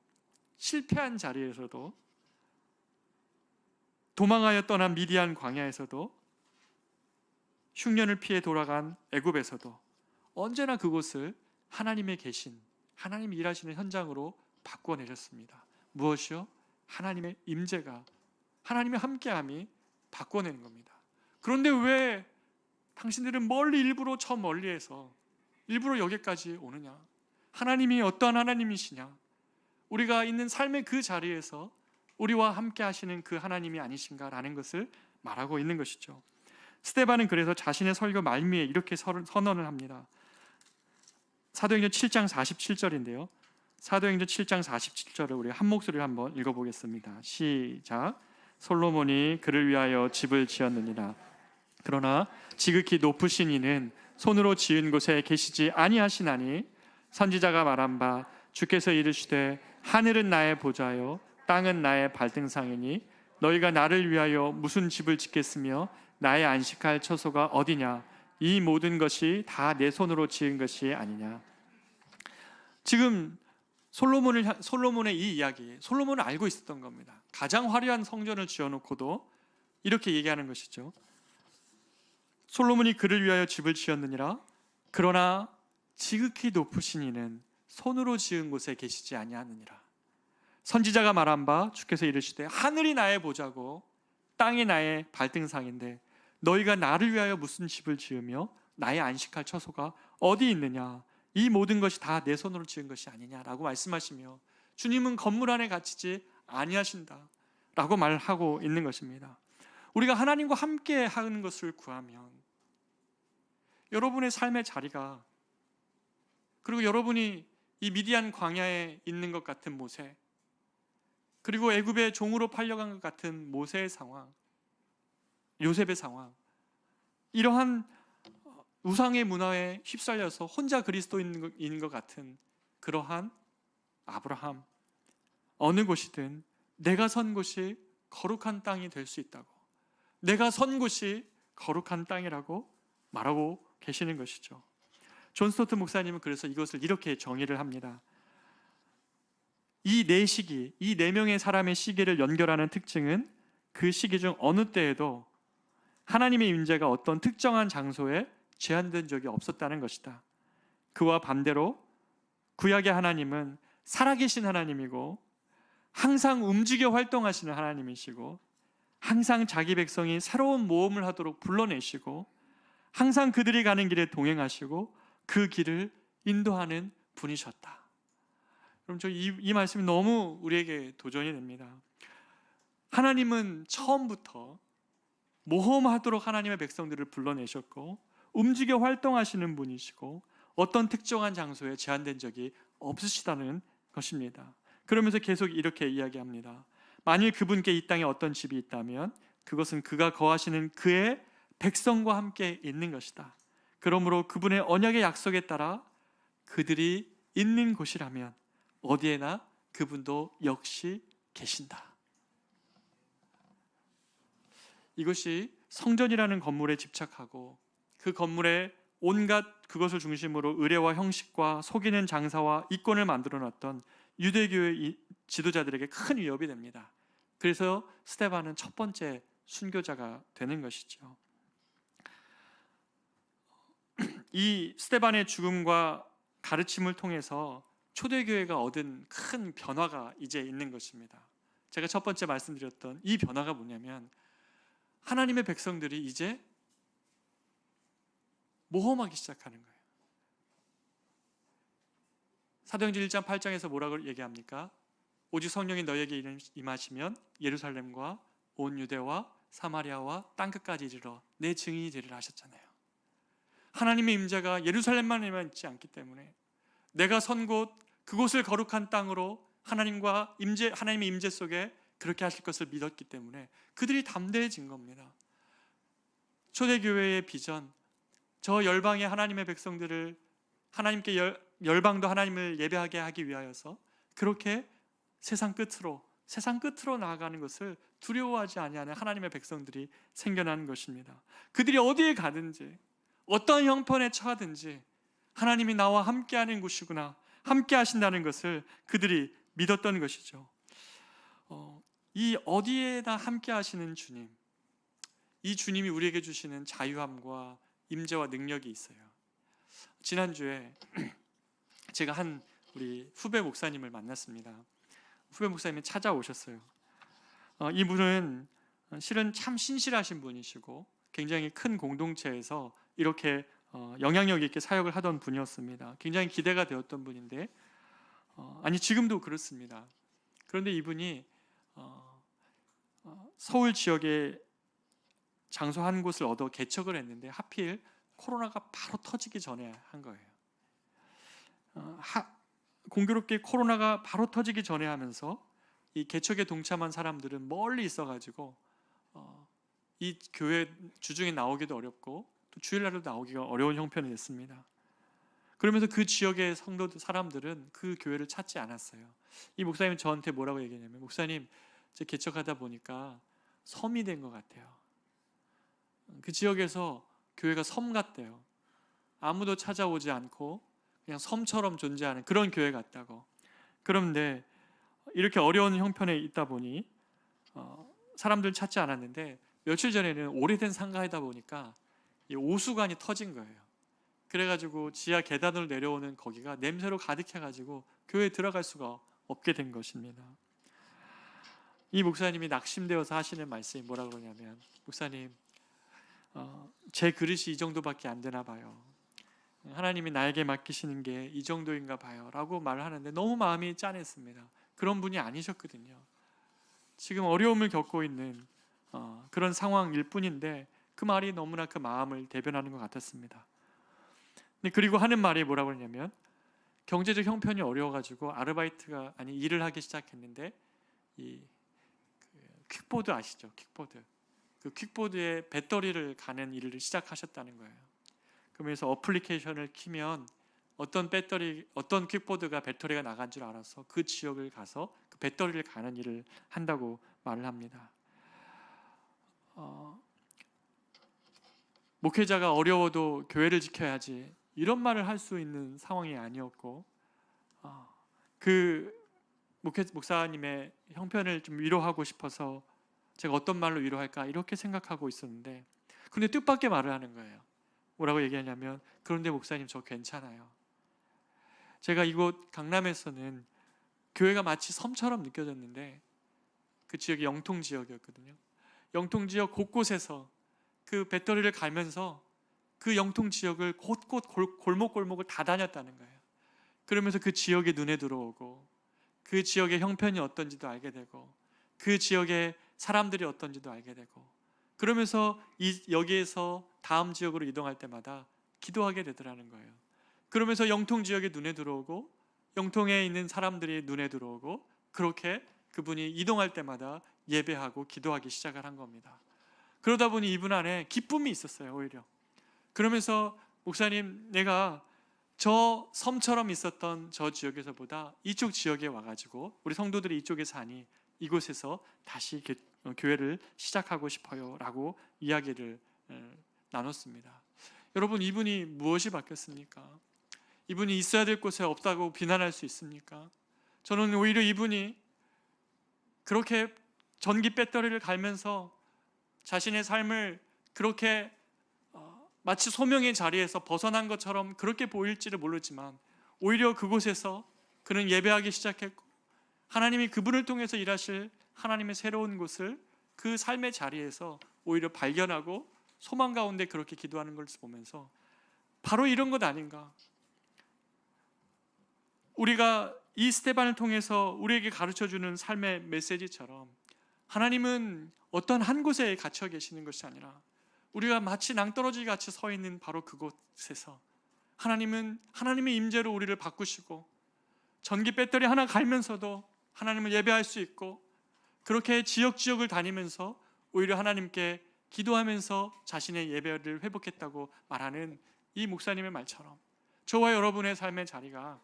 실패한 자리에서도, 도망하여 떠난 미디안 광야에서도, 흉년을 피해 돌아간 애굽에서도 언제나 그곳을 하나님의 계신, 하나님이 일하시는 현장으로 바꿔내셨습니다. 무엇이요? 하나님의 임재가, 하나님의 함께함이 바꿔내는 겁니다. 그런데 왜 당신들은 일부러 저 멀리에서 일부러 여기까지 오느냐? 하나님이 어떠한 하나님이시냐? 우리가 있는 삶의 그 자리에서 우리와 함께 하시는 그 하나님이 아니신가라는 것을 말하고 있는 것이죠. 스데반은 그래서 자신의 설교 말미에 이렇게 선언을 합니다. 사도행전 7장 47절인데요. 사도행전 7장 47절을 우리 한 목소리를 한번 읽어보겠습니다. 시작. 솔로몬이 그를 위하여 집을 지었느니라. 그러나 지극히 높으신 이는 손으로 지은 곳에 계시지 아니하시나니 선지자가 말한 바 주께서 이르시되 하늘은 나의 보좌요 땅은 나의 발등상이니 너희가 나를 위하여 무슨 집을 짓겠으며 나의 안식할 처소가 어디냐 이 모든 것이 다 내 손으로 지은 것이 아니냐. 지금 솔로몬의 이 이야기, 솔로몬은 알고 있었던 겁니다. 가장 화려한 성전을 지어놓고도 이렇게 얘기하는 것이죠. 솔로몬이 그를 위하여 집을 지었느니라. 그러나 지극히 높으신 이는 손으로 지은 곳에 계시지 아니하느니라. 선지자가 말한 바 주께서 이르시되 하늘이 나의 보좌고 땅이 나의 발등상인데 너희가 나를 위하여 무슨 집을 지으며 나의 안식할 처소가 어디 있느냐 이 모든 것이 다 내 손으로 지은 것이 아니냐라고 말씀하시며 주님은 건물 안에 갇히지 아니하신다라고 말하고 있는 것입니다. 우리가 하나님과 함께 하는 것을 구하면 여러분의 삶의 자리가, 그리고 여러분이 이 미디안 광야에 있는 것 같은 모세, 그리고 애굽의 종으로 팔려간 것 같은 모세의 상황, 요셉의 상황, 이러한 우상의 문화에 휩쓸려서 혼자 그리스도인인 것 같은 그러한 아브라함, 어느 곳이든 내가 선 곳이 거룩한 땅이 될 수 있다고, 내가 선 곳이 거룩한 땅이라고 말하고 계시는 것이죠. 존 스토트 목사님은 그래서 이것을 이렇게 정의를 합니다. 이 네 시기, 이 네 명의 사람의 시기를 연결하는 특징은 그 시기 중 어느 때에도 하나님의 임재가 어떤 특정한 장소에 제한된 적이 없었다는 것이다. 그와 반대로 구약의 하나님은 살아계신 하나님이고 항상 움직여 활동하시는 하나님이시고 항상 자기 백성이 새로운 모험을 하도록 불러내시고 항상 그들이 가는 길에 동행하시고 그 길을 인도하는 분이셨다. 그럼 이 말씀이 너무 우리에게 도전이 됩니다. 하나님은 처음부터 모험하도록 하나님의 백성들을 불러내셨고 움직여 활동하시는 분이시고 어떤 특정한 장소에 제한된 적이 없으시다는 것입니다. 그러면서 계속 이렇게 이야기합니다. 만일 그분께 이 땅에 어떤 집이 있다면 그것은 그가 거하시는 그의 백성과 함께 있는 것이다. 그러므로 그분의 언약의 약속에 따라 그들이 있는 곳이라면 어디에나 그분도 역시 계신다. 이것이 성전이라는 건물에 집착하고 그 건물에 온갖 그것을 중심으로 의례와 형식과 속이는 장사와 이권을 만들어놨던 유대교의 지도자들에게 큰 위협이 됩니다. 그래서 스데반은 첫 번째 순교자가 되는 것이죠. 이 스데반의 죽음과 가르침을 통해서 초대교회가 얻은 큰 변화가 이제 있는 것입니다. 제가 첫 번째 말씀드렸던 이 변화가 뭐냐면 하나님의 백성들이 이제 모험하기 시작하는 거예요. 사도행전 1장 8장에서 뭐라고 얘기합니까? 오직 성령이 너희에게 임하시면 예루살렘과 온 유대와 사마리아와 땅끝까지 이르러 내 증인이 되리라 하셨잖아요. 하나님의 임재가 예루살렘만 있지 않기 때문에 내가 선 곳 그곳을 거룩한 땅으로 하나님의 임재 속에 그렇게 하실 것을 믿었기 때문에 그들이 담대해진 겁니다. 초대교회의 비전, 저 열방의 하나님의 백성들을 하나님께 열방도 하나님을 예배하게 하기 위하여서 그렇게 세상 끝으로 나아가는 것을 두려워하지 아니하는 하나님의 백성들이 생겨나는 것입니다. 그들이 어디에 가든지 어떤 형편에 처하든지 하나님이 나와 함께하는 곳이구나, 함께 하신다는 것을 그들이 믿었던 것이죠. 이 어디에나 함께 하시는 주님, 이 주님이 우리에게 주시는 자유함과 임재와 능력이 있어요. 지난주에 제가 우리 후배 목사님을 만났습니다. 후배 목사님이 찾아오셨어요. 이분은 실은 참 신실하신 분이시고 굉장히 큰 공동체에서 이렇게 영향력 있게 사역을 하던 분이었습니다. 굉장히 기대가 되었던 분인데 지금도 그렇습니다. 그런데 이분이 서울 지역에 장소 한 곳을 얻어 개척을 했는데 하필 코로나가 바로 터지기 전에 한 거예요. 공교롭게 코로나가 바로 터지기 전에 하면서 이 개척에 동참한 사람들은 멀리 있어가지고 이 교회 주중에 나오기도 어렵고 또 주일날도 나오기가 어려운 형편이 됐습니다. 그러면서 그 지역의 사람들은 그 교회를 찾지 않았어요. 이 목사님이 저한테 뭐라고 얘기했냐면, 목사님, 제 개척하다 보니까 섬이 된 것 같아요. 그 지역에서 교회가 섬 같대요. 아무도 찾아오지 않고 그냥 섬처럼 존재하는 그런 교회 같다고. 그런데 이렇게 어려운 형편에 있다 보니 사람들 찾지 않았는데, 며칠 전에는 오래된 상가이다 보니까 이 오수관이 터진 거예요. 그래가지고 지하 계단으로 내려오는 거기가 냄새로 가득해가지고 교회에 들어갈 수가 없게 된 것입니다. 이 목사님이 낙심되어서 하시는 말씀이 뭐라고 그러냐면, 목사님, 제 그릇이 이 정도밖에 안 되나 봐요. 하나님이 나에게 맡기시는 게 이 정도인가 봐요 라고 말을 하는데 너무 마음이 짠했습니다. 그런 분이 아니셨거든요. 지금 어려움을 겪고 있는 그런 상황일 뿐인데 그 말이 너무나 그 마음을 대변하는 것 같았습니다. 그리고 하는 말이 뭐라고 그러냐면, 경제적 형편이 어려워가지고 아르바이트가 아니 일을 하기 시작했는데, 이 퀵보드 아시죠? 퀵보드. 그 퀵보드에 배터리를 가는 일을 시작하셨다는 거예요. 그러면서 어플리케이션을 키면 어떤 퀵보드가 배터리가 나간 줄 알아서 그 지역을 가서 그 배터리를 가는 일을 한다고 말을 합니다. 목회자가 어려워도 교회를 지켜야지, 이런 말을 할 수 있는 상황이 아니었고, 그 목사님의 형편을 좀 위로하고 싶어서 제가 어떤 말로 위로할까 이렇게 생각하고 있었는데, 근데 뜻밖의 말을 하는 거예요. 뭐라고 얘기하냐면, 그런데 목사님, 저 괜찮아요. 제가 이곳 강남에서는 교회가 마치 섬처럼 느껴졌는데, 그 지역이 영통 지역이었거든요. 영통 지역 곳곳에서 그 배터리를 갈면서 그 영통 지역을 곳곳 골목골목을 다 다녔다는 거예요. 그러면서 그 지역이 눈에 들어오고, 그 지역의 형편이 어떤지도 알게 되고, 그 지역의 사람들이 어떤지도 알게 되고, 그러면서 여기에서 다음 지역으로 이동할 때마다 기도하게 되더라는 거예요. 그러면서 영통 지역이 눈에 들어오고, 영통에 있는 사람들이 눈에 들어오고, 그렇게 그분이 이동할 때마다 예배하고 기도하기 시작을 한 겁니다. 그러다 보니 이분 안에 기쁨이 있었어요, 오히려. 그러면서, 목사님, 내가 저 섬처럼 있었던 저 지역에서보다 이쪽 지역에 와가지고 우리 성도들이 이쪽에 사니 이곳에서 다시 교회를 시작하고 싶어요 라고 이야기를 나눴습니다. 여러분, 이분이 무엇이 바뀌었습니까? 이분이 있어야 될 곳에 없다고 비난할 수 있습니까? 저는 오히려 이분이 그렇게 전기 배터리를 갈면서 자신의 삶을 그렇게 마치 소명의 자리에서 벗어난 것처럼 그렇게 보일지를 모르지만, 오히려 그곳에서 그는 예배하기 시작했고, 하나님이 그분을 통해서 일하실 하나님의 새로운 곳을 그 삶의 자리에서 오히려 발견하고 소망 가운데 그렇게 기도하는 걸 보면서, 바로 이런 것 아닌가. 우리가 이 스테반을 통해서 우리에게 가르쳐주는 삶의 메시지처럼, 하나님은 어떤 한 곳에 갇혀 계시는 것이 아니라 우리가 마치 낭떠러지 같이 서 있는 바로 그곳에서 하나님은 하나님의 임재로 우리를 바꾸시고, 전기 배터리 하나 갈면서도 하나님을 예배할 수 있고, 그렇게 지역을 다니면서 오히려 하나님께 기도하면서 자신의 예배를 회복했다고 말하는 이 목사님의 말처럼, 저와 여러분의 삶의 자리가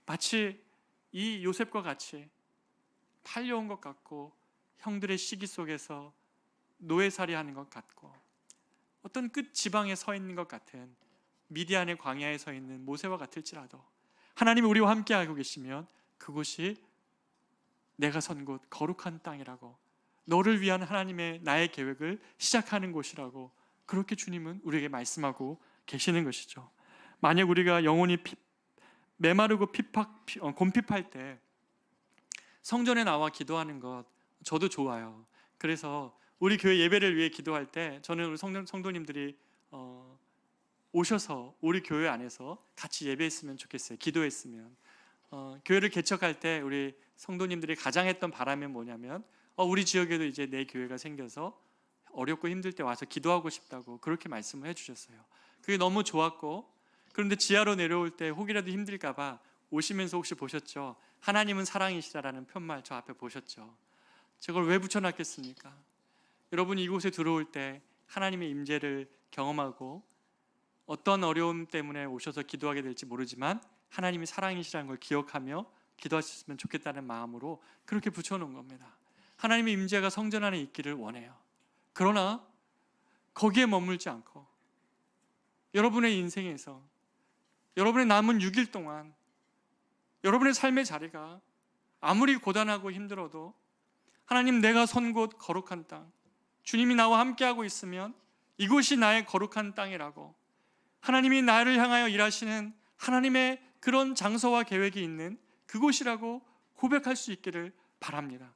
마치 이 요셉과 같이 팔려온 것 같고, 형들의 시기 속에서 노예살이하는 것 같고, 어떤 끝 지방에 서 있는 것 같은 미디안의 광야에 서 있는 모세와 같을지라도, 하나님이 우리와 함께하고 계시면 그곳이 내가 선 곳 거룩한 땅이라고, 너를 위한 하나님의 나의 계획을 시작하는 곳이라고, 그렇게 주님은 우리에게 말씀하고 계시는 것이죠. 만약 우리가 영혼이 메마르고 곰핍할 때 성전에 나와 기도하는 것, 저도 좋아요. 그래서 우리 교회 예배를 위해 기도할 때 저는 우리 성도님들이 오셔서 우리 교회 안에서 같이 예배했으면 좋겠어요. 기도했으면. 교회를 개척할 때 우리 성도님들이 가장 했던 바람이 뭐냐면, 우리 지역에도 이제 내 교회가 생겨서 어렵고 힘들 때 와서 기도하고 싶다고 그렇게 말씀을 해주셨어요. 그게 너무 좋았고, 그런데 지하로 내려올 때 혹이라도 힘들까 봐 오시면서 혹시 보셨죠? 하나님은 사랑이시라라는 편말 저 앞에 보셨죠? 저걸 왜 붙여놨겠습니까? 여러분이 이곳에 들어올 때 하나님의 임재를 경험하고 어떤 어려움 때문에 오셔서 기도하게 될지 모르지만 하나님이 사랑이시라는 걸 기억하며 기도하셨으면 좋겠다는 마음으로 그렇게 붙여놓은 겁니다. 하나님의 임재가 성전 안에 있기를 원해요. 그러나 거기에 머물지 않고 여러분의 인생에서 여러분의 남은 6일 동안 여러분의 삶의 자리가 아무리 고단하고 힘들어도 하나님, 내가 선 곳 거룩한 땅, 주님이 나와 함께하고 있으면 이곳이 나의 거룩한 땅이라고, 하나님이 나를 향하여 일하시는 하나님의 그런 장소와 계획이 있는 그곳이라고 고백할 수 있기를 바랍니다.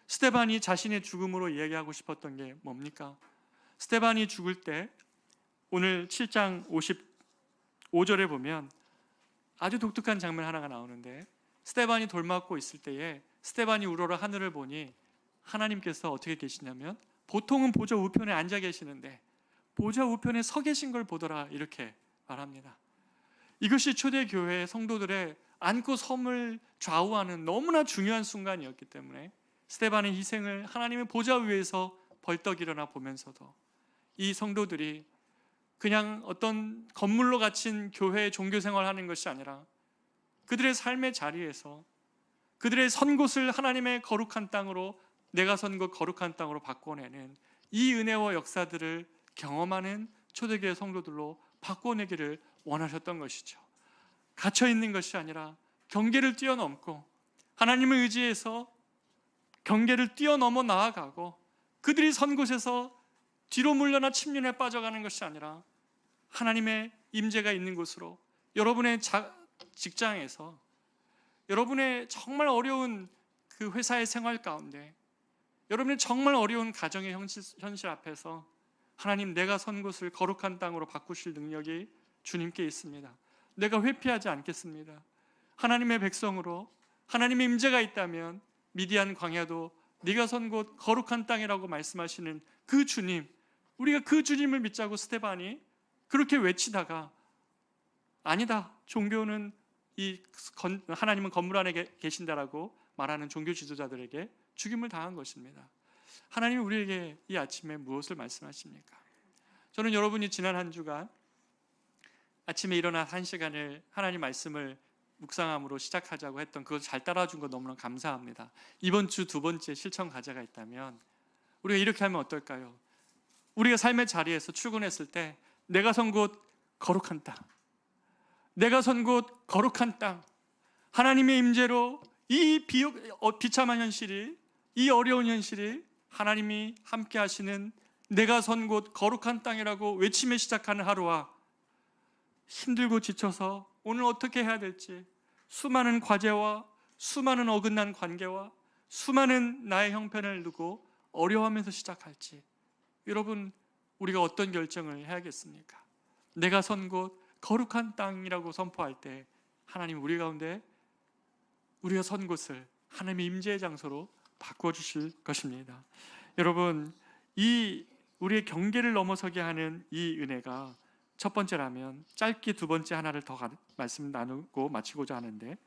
스데반이 자신의 죽음으로 이야기하고 싶었던 게 뭡니까? 스데반이 죽을 때 오늘 7장 55절에 보면 아주 독특한 장면 하나가 나오는데, 스데반이 돌 맞고 있을 때에 스데반이 우러러 하늘을 보니 하나님께서 어떻게 계시냐면, 보통은 보좌 우편에 앉아 계시는데 보좌 우편에 서 계신 걸 보더라, 이렇게 말합니다. 이것이 초대교회 성도들의 안고 섬을 좌우하는 너무나 중요한 순간이었기 때문에 스데반의 희생을 하나님의 보좌 위에서 벌떡 일어나 보면서도 이 성도들이 그냥 어떤 건물로 갇힌 교회의 종교 생활하는 것이 아니라 그들의 삶의 자리에서 그들의 선 곳을 하나님의 거룩한 땅으로, 내가 선 곳 거룩한 땅으로 바꿔내는 이 은혜와 역사들을 경험하는 초대교회 성도들로 바꿔내기를 원하셨던 것이죠. 갇혀있는 것이 아니라 경계를 뛰어넘고 하나님을 의지해서 경계를 뛰어넘어 나아가고, 그들이 선 곳에서 뒤로 물러나 침륜에 빠져가는 것이 아니라 하나님의 임재가 있는 곳으로, 여러분의 직장에서, 여러분의 정말 어려운 그 회사의 생활 가운데, 여러분의 정말 어려운 가정의 현실 앞에서 하나님, 내가 선 곳을 거룩한 땅으로 바꾸실 능력이 주님께 있습니다. 내가 회피하지 않겠습니다. 하나님의 백성으로 하나님의 임재가 있다면 미디안 광야도 네가 선 곳 거룩한 땅이라고 말씀하시는 그 주님, 우리가 그 주님을 믿자고 스데반이 그렇게 외치다가, 아니다, 종교는 하나님은 건물 안에 계신다라고 말하는 종교 지도자들에게 죽임을 당한 것입니다. 하나님이 우리에게 이 아침에 무엇을 말씀하십니까? 저는 여러분이 지난 한 주간 아침에 일어나 한 시간을 하나님 말씀을 묵상함으로 시작하자고 했던, 그걸 잘 따라준 거 너무나 감사합니다. 이번 주 두 번째 실천 과제가 있다면 우리가 이렇게 하면 어떨까요? 우리가 삶의 자리에서 출근했을 때 내가 선 곳 거룩한 땅, 내가 선 곳 거룩한 땅, 하나님의 임재로 이 비참한 현실이, 이 어려운 현실이 하나님이 함께 하시는 내가 선 곳 거룩한 땅이라고 외치며 시작하는 하루와, 힘들고 지쳐서 오늘 어떻게 해야 될지, 수많은 과제와 수많은 어긋난 관계와 수많은 나의 형편을 두고 어려워하면서 시작할지, 여러분, 우리가 어떤 결정을 해야겠습니까? 내가 선 곳 거룩한 땅이라고 선포할 때 하나님 우리 가운데 우리가 선 곳을 하나님의 임재의 장소로 바꿔주실 것입니다. 여러분, 이 우리의 경계를 넘어서게 하는 이 은혜가 첫 번째라면, 짧게 두 번째 하나를 더 말씀 나누고 마치고자 하는데,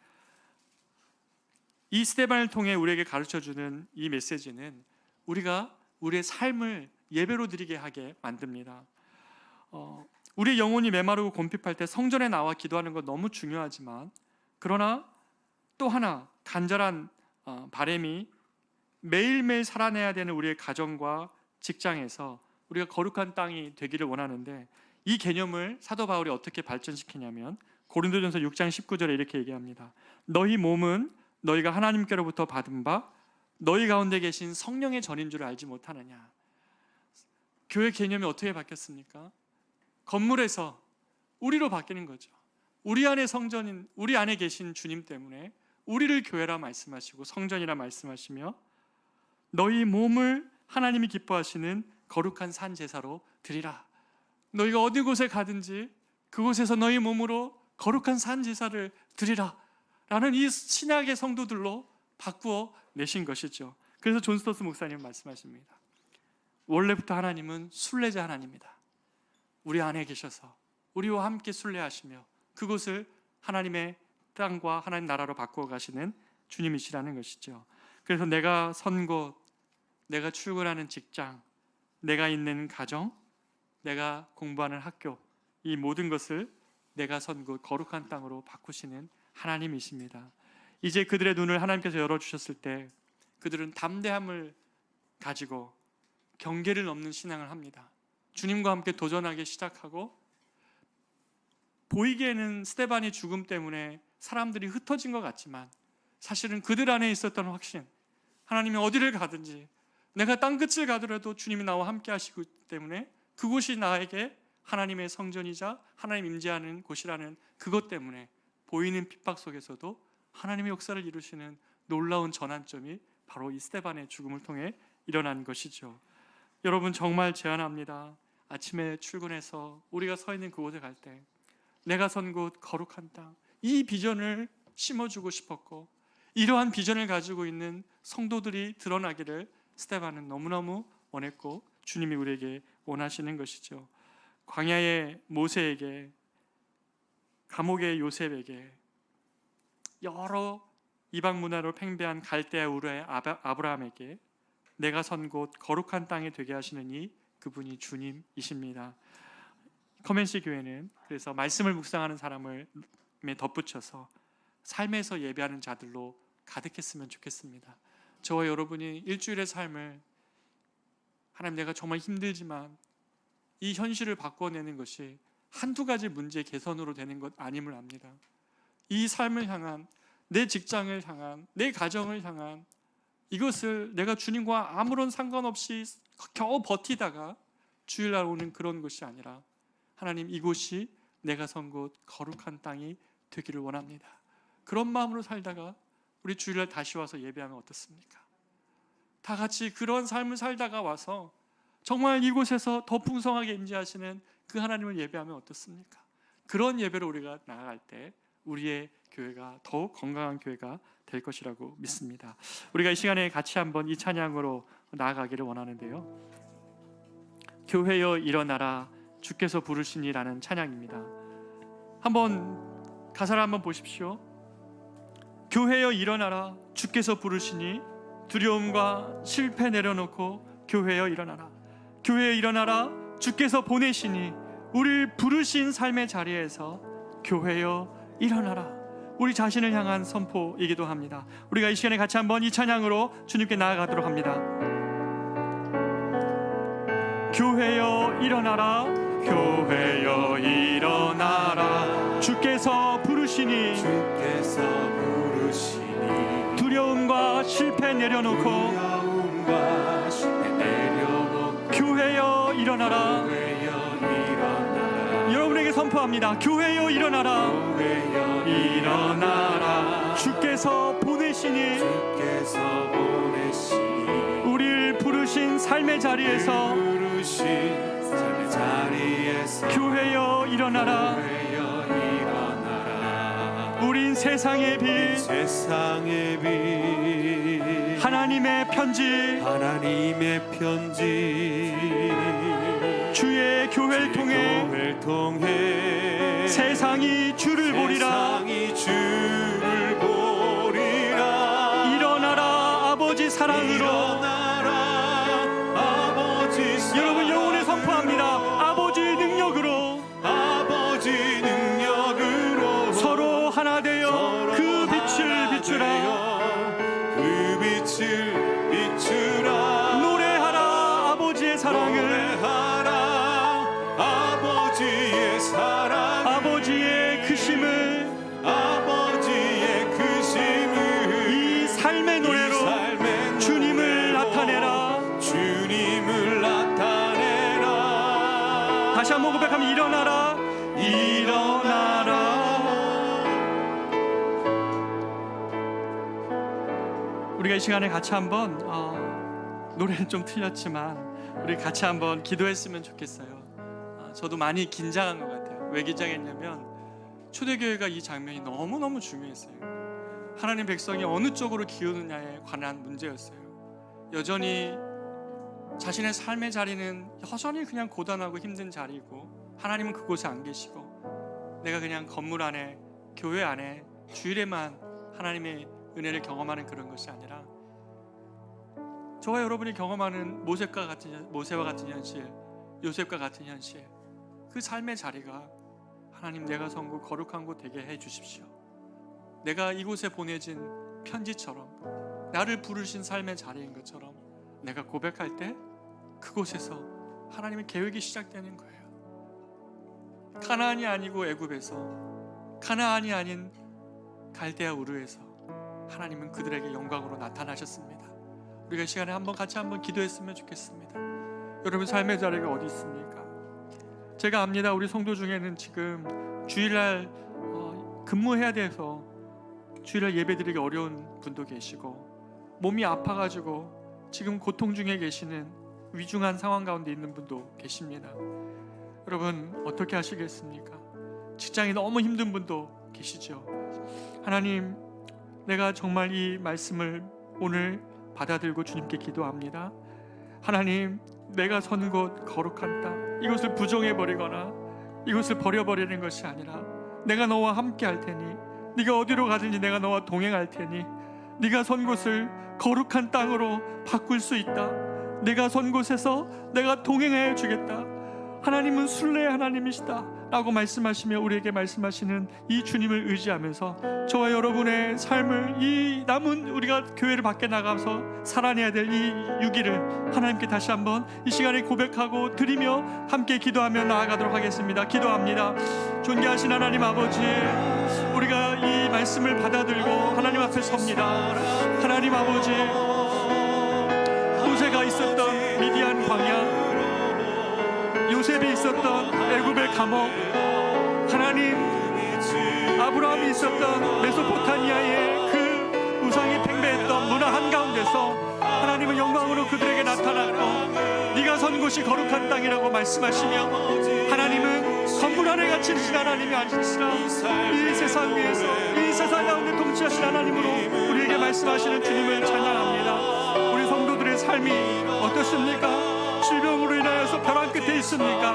이 스데반을 통해 우리에게 가르쳐주는 이 메시지는 우리가 우리의 삶을 예배로 드리게 하게 만듭니다. 우리의 영혼이 메마르고 곰핍할 때 성전에 나와 기도하는 건 너무 중요하지만, 그러나 또 하나 간절한 바람이 매일매일 살아내야 되는 우리의 가정과 직장에서 우리가 거룩한 땅이 되기를 원하는데, 이 개념을 사도 바울이 어떻게 발전시키냐면 고린도전서 6장 19절에 이렇게 얘기합니다. 너희 몸은 너희가 하나님께로부터 받은 바 너희 가운데 계신 성령의 전인 줄 알지 못하느냐. 교회 개념이 어떻게 바뀌었습니까? 건물에서 우리로 바뀌는 거죠. 우리 안에 성전인, 우리 안에 계신 주님 때문에 우리를 교회라 말씀하시고 성전이라 말씀하시며, 너희 몸을 하나님이 기뻐하시는 거룩한 산 제사로 드리라. 너희가 어디 곳에 가든지 그곳에서 너희 몸으로 거룩한 산 제사를 드리라 라는 이 신약의 성도들로 바꾸어 내신 것이죠. 그래서 존 스토스 목사님 말씀하십니다. 원래부터 하나님은 순례자 하나님이다. 우리 안에 계셔서 우리와 함께 순례하시며 그곳을 하나님의 땅과 하나님 나라로 바꾸어 가시는 주님이시라는 것이죠. 그래서 내가 선 곳, 내가 출근하는 직장, 내가 있는 가정, 내가 공부하는 학교, 이 모든 것을 내가 선 곳 거룩한 땅으로 바꾸시는 하나님이십니다. 이제 그들의 눈을 하나님께서 열어주셨을 때 그들은 담대함을 가지고 경계를 넘는 신앙을 합니다. 주님과 함께 도전하기 시작하고, 보이기에는 스데반의 죽음 때문에 사람들이 흩어진 것 같지만 사실은 그들 안에 있었던 확신, 하나님이 어디를 가든지 내가 땅끝을 가더라도 주님이 나와 함께 하시기 때문에 그곳이 나에게 하나님의 성전이자 하나님 임재하는 곳이라는 그것 때문에 보이는 핍박 속에서도 하나님의 역사를 이루시는 놀라운 전환점이 바로 이 스데반의 죽음을 통해 일어난 것이죠. 여러분, 정말 제안합니다. 아침에 출근해서 우리가 서 있는 그곳에 갈 때 내가 선 곳 거룩한 땅, 이 비전을 심어주고 싶었고, 이러한 비전을 가지고 있는 성도들이 드러나기를 스데반은 너무너무 원했고 주님이 우리에게 원하시는 것이죠. 광야의 모세에게, 감옥의 요셉에게, 여러 이방 문화로 팽배한 갈대아 우르의 아브라함에게 내가 선 곳 거룩한 땅이 되게 하시는 이 그분이 주님이십니다. 커맨시 교회는 그래서 말씀을 묵상하는 사람을 덧붙여서 삶에서 예배하는 자들로 가득했으면 좋겠습니다. 저와 여러분이 일주일의 삶을, 하나님 내가 정말 힘들지만 이 현실을 바꿔내는 것이 한두 가지 문제 개선으로 되는 것 아님을 압니다. 이 삶을 향한, 내 직장을 향한, 내 가정을 향한 이것을 내가 주님과 아무런 상관없이 겨우 버티다가 주일날 오는 그런 것이 아니라, 하나님 이곳이 내가 선 곳 거룩한 땅이 되기를 원합니다. 그런 마음으로 살다가 우리 주일날 다시 와서 예배하면 어떻습니까? 다 같이 그런 삶을 살다가 와서 정말 이곳에서 더 풍성하게 임재하시는 그 하나님을 예배하면 어떻습니까? 그런 예배로 우리가 나아갈 때 우리의 교회가 더욱 건강한 교회가 될 것이라고 믿습니다. 우리가 이 시간에 같이 한번 이 찬양으로 나아가기를 원하는데요, 교회여 일어나라 주께서 부르시니라는 찬양입니다. 한번 가사를 한번 보십시오. 교회여 일어나라 주께서 부르시니, 두려움과 실패 내려놓고 교회여 일어나라, 교회여 일어나라 주께서 보내시니, 우리를 부르신 삶의 자리에서 교회여 일어나라. 우리 자신을 향한 선포이기도 합니다. 우리가 이 시간에 같이 한번 이 찬양으로 주님께 나아가도록 합니다. 교회여 일어나라, 교회여 일어나라 주께서 부르시니, 주께서 부르시니, 두려움과 실패 내려놓고 두려움과 실패 내려놓고 교회여 일어나라. 교회여 일어나라. 여러분에게 선포합니다. 교회여 일어나라, 교회여 일어나라 주께서 보내시니, 주께서 보내시니, 우리를 부르신 삶의 자리에서 부르신 삶의 자리에서 교회여 일어나라. 교회여 일어나라. 우린 세상의 빛, 세상의 빛, 하나님의 편지, 하나님의 편지, 주의 교회를 통해 세상이 주를 보리라. 세상이 주를 보리라. 일어나라 아버지 사랑으로. 일어나라 아버지 사랑으로. 여러분 영혼을 선포합니다. 아버지 능력으로, 아버지 능력으로 서로 하나 되어 그 빛을 비추라. 그 빛을 비추라. 노래하라 아버지의 사랑을, 노래하라 아버지의 사랑, 아버지의 크심을, 아버지의 크심을, 이 삶의 노래로 주님을 나타내라. 주님을 나타내라. 다시 한번 고백하면 일어나라, 일어나라. 우리가 이 시간에 같이 한번 노래는 좀 틀렸지만 우리 같이 한번 기도했으면 좋겠어요. 저도 많이 긴장한 것 같아요. 왜 긴장했냐면 초대교회가 이 장면이 너무너무 중요했어요. 하나님 백성이 어느 쪽으로 기우느냐에 관한 문제였어요. 여전히 자신의 삶의 자리는 여전히 그냥 고단하고 힘든 자리이고, 하나님은 그곳에 안 계시고, 내가 그냥 건물 안에, 교회 안에 주일에만 하나님의 은혜를 경험하는 그런 것이 아니라, 저와 여러분이 경험하는 모세와 같은 현실, 요셉과 같은 현실, 그 삶의 자리가 하나님 내가 선 곳 거룩한 곳 되게 해 주십시오. 내가 이곳에 보내진 편지처럼 나를 부르신 삶의 자리인 것처럼 내가 고백할 때 그곳에서 하나님의 계획이 시작되는 거예요. 가나안이 아니고 애굽에서, 가나안이 아닌 갈대아 우르에서 하나님은 그들에게 영광으로 나타나셨습니다. 우리가 이 시간에 같이 한번 기도했으면 좋겠습니다. 여러분 삶의 자리가 어디 있습니까? 제가 압니다. 우리 성도 중에는 지금 주일날 근무해야 돼서 주일날 예배드리기 어려운 분도 계시고, 몸이 아파가지고 지금 고통 중에 계시는 위중한 상황 가운데 있는 분도 계십니다. 여러분 어떻게 하시겠습니까? 직장이 너무 힘든 분도 계시죠. 하나님, 내가 정말 이 말씀을 오늘 받아들고 주님께 기도합니다. 하나님, 내가 선 곳 거룩한 땅, 이것을 부정해버리거나 이것을 버려버리는 것이 아니라 내가 너와 함께 할 테니, 네가 어디로 가든지 내가 너와 동행할 테니 네가 선 곳을 거룩한 땅으로 바꿀 수 있다. 내가 선 곳에서 내가 동행해 주겠다. 하나님은 순례의 하나님이시다 라고 말씀하시며 우리에게 말씀하시는 이 주님을 의지하면서 저와 여러분의 삶을, 이 남은 우리가 교회를 밖에 나가서 살아내야 될 이 유기를 하나님께 다시 한번 이 시간에 고백하고 드리며 함께 기도하며 나아가도록 하겠습니다. 기도합니다. 존귀하신 하나님 아버지, 우리가 이 말씀을 받아들고 하나님 앞에 섭니다. 하나님 아버지, 모세가 있었던 미디안 광야, 요셉이 있었던 애굽의 감옥, 하나님 아브라함이 있었던 메소포타미아의 그 우상이 팽배했던 문화 한가운데서 하나님은 영광으로 그들에게 나타났고, 네가 선 곳이 거룩한 땅이라고 말씀하시며 하나님은 건물 안에 갇히신 하나님이 아니시라 이 세상 위에서, 이 세상 가운데 통치하신 하나님으로 우리에게 말씀하시는 주님을 찬양합니다. 우리 성도들의 삶이 어떻습니까? 질병으로 인하여서 벼랑 끝에 있습니까?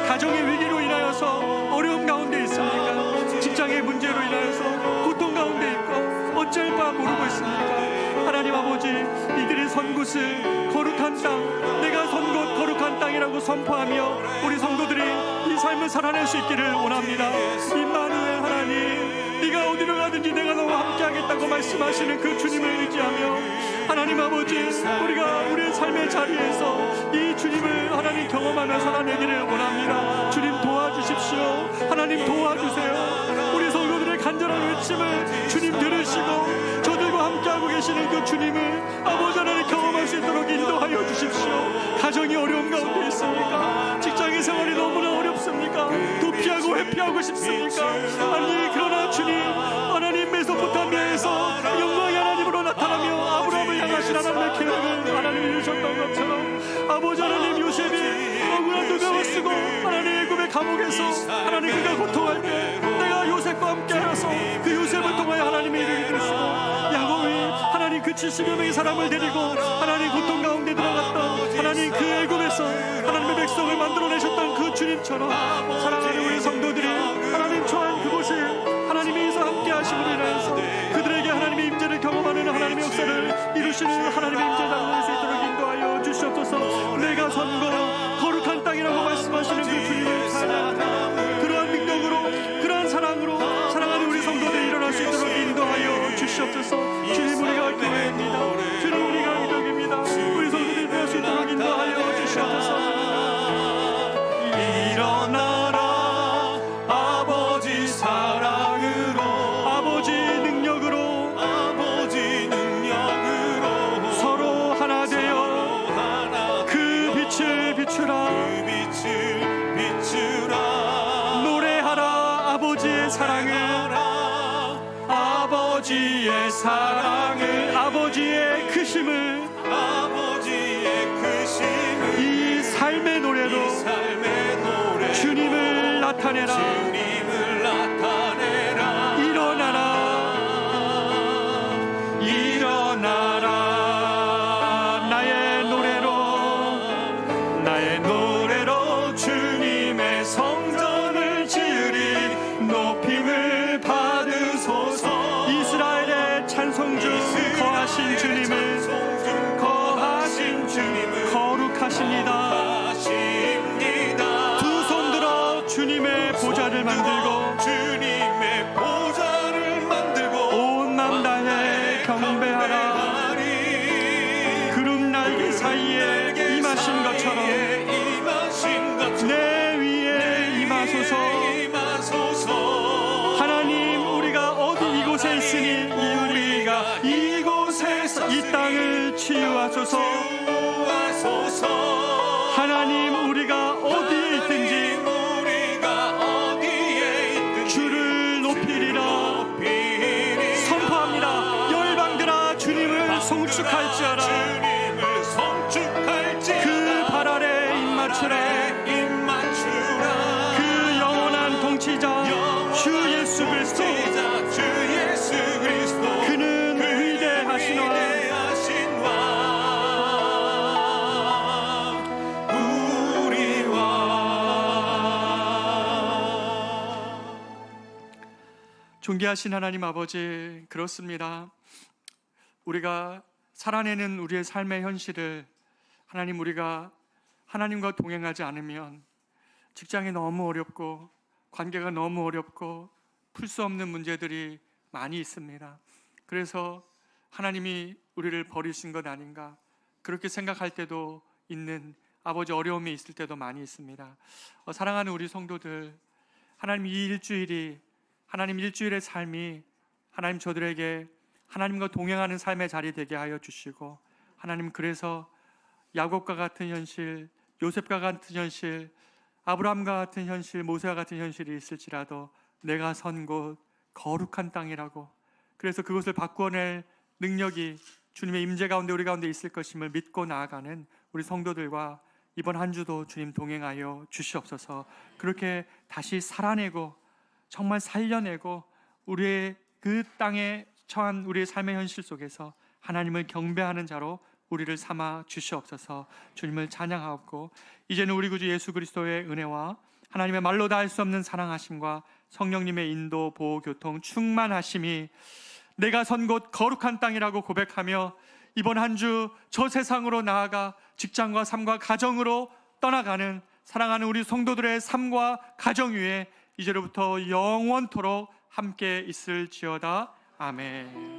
가정의 위기로 인하여서 어려움 가운데 있습니까? 직장의 문제로 인하여서 고통 가운데 있고 어쩔 바 모르고 있습니까? 하나님 아버지, 이들이 선 곳을 거룩한 땅, 내가 선 곳 거룩한 땅이라고 선포하며 우리 성도들이 이 삶을 살아낼 수 있기를 원합니다. 임마누엘 하나님, 네가 어디로 가든지 내가 너와 함께 하겠다고 말씀하시는 그 주님을 의지하며 하나님 아버지, 우리가 우리의 삶의 자리에서 이 주님을 하나님 경험하며 살아내기를 원합니다. 주님 도와주십시오. 하나님 도와주세요. 우리 성도들의 간절한 외침을 주님 들으시고 저들과 함께하고 계시는 그 주님을 아버지 하나님 경험할 수 있도록 인도하여 주십시오. 가정이 어려운 가운데 있습니까? 직장의 생활이 너무나 어렵습니까? 도피하고 회피하고 싶습니까? 아니, 그러나 주님, 하나님 메소포타미아에서 영광의 하나님으로 나타나며 아브라함을 향하신 하나님의 계획을 하나님이 이루셨던 것처럼 아버지 하나님, 요셉이 억울한 누명을 쓰고 하나님 애굽의 감옥에서 하나님 그가 고통할 때 내가 요셉과 함께하여서 그 요셉을 통하여 하나님의 일을 이루시고, 야곱이 하나님 그 70여 명의 사람을 데리고 하나님 고통 가운데 들어갔던 하나님 그 애굽에서 하나님의 백성을 만들어내셨던 그 주님처럼 사랑하는 우리 성도들이 하나님 처한 그곳에 하나님께서 함께 하심으로 인하여서 그들에게 하나님의 임재를 경험하는 하나님의 역사를 이루시는 하나님의 임재 장로될 수 있도록 인도하여 주시옵소서. 내가 선 곳 거룩한 땅이라고 말씀하시는 그 주님을 찬양합니다. 그러한 능력으로, 그러한 사랑으로 사랑하는 우리 성도들이 일어날 수 있도록 인도하여 주시옵소서. 주님, 우리가 교회입니다. 주님, 우리가 기적입니다. 우리 성도들이 되어 수 있도록 인도하여 주시옵소서. 일어나라 아버지 사랑으로, 아버지 능력으로, 아버지 능력으로 서로 하나 되어 그 빛을 비추라, 그 빛을 비추라. 노래하라 아버지의 사랑을, 아버지의 사랑을, 아버지의 크심을, 아버지의 크심을 이 삶의 노래로, 이 삶의 노래 주님을 나타내라, 주님을 나타내라. 일어나라, 일어나라. 나의 노래로, 나의 노래로 주님의 성전을 지으리. 높임을 받으소서. 이스라엘의 찬송 중 거하신 주님을, 거하신 주님을 거룩하십니다. 두 손 들어 사이에 임하신 것처럼 내 위에 임하소서. 하나님, 우리가 어디 이곳에 있으니 우리가 이곳에서 이 땅을 치유하소서. 하나님, 우리가 어디에 있든지 주를 높이리라. 선포합니다. 열방들아, 주님을 송축할지어라. 그 발 아래 입 맞추라. 그 영원한 통치자 주 예수 그리스도, 그는 위대하시노라. 존귀하신 하나님 아버지, 그렇습니다. 우리가 살아내는 우리의 삶의 현실을, 하나님, 우리가 하나님과 동행하지 않으면 직장이 너무 어렵고 관계가 너무 어렵고 풀 수 없는 문제들이 많이 있습니다. 그래서 하나님이 우리를 버리신 것 아닌가, 그렇게 생각할 때도 있는, 아버지, 어려움이 있을 때도 많이 있습니다. 사랑하는 우리 성도들, 하나님, 이 일주일이, 하나님, 일주일의 삶이 하나님, 저들에게 하나님과 동행하는 삶의 자리 되게 하여 주시고, 하나님, 그래서 야곱과 같은 현실, 요셉과 같은 현실, 아브라함과 같은 현실, 모세와 같은 현실이 있을지라도 내가 선 곳 거룩한 땅이라고, 그래서 그것을 바꾸어낼 능력이 주님의 임재 가운데 우리 가운데 있을 것임을 믿고 나아가는 우리 성도들과 이번 한 주도 주님 동행하여 주시옵소서. 그렇게 다시 살아내고 정말 살려내고 우리의 그 땅에 처한 우리의 삶의 현실 속에서 하나님을 경배하는 자로 우리를 삼아 주시옵소서. 주님을 찬양하옵고, 이제는 우리 구주 예수 그리스도의 은혜와 하나님의 말로 다 할 수 없는 사랑하심과 성령님의 인도, 보호, 교통, 충만하심이 내가 선 곳 거룩한 땅이라고 고백하며 이번 한 주 저 세상으로 나아가 직장과 삶과 가정으로 떠나가는 사랑하는 우리 성도들의 삶과 가정 위에 이제로부터 영원토록 함께 있을지어다. 아멘.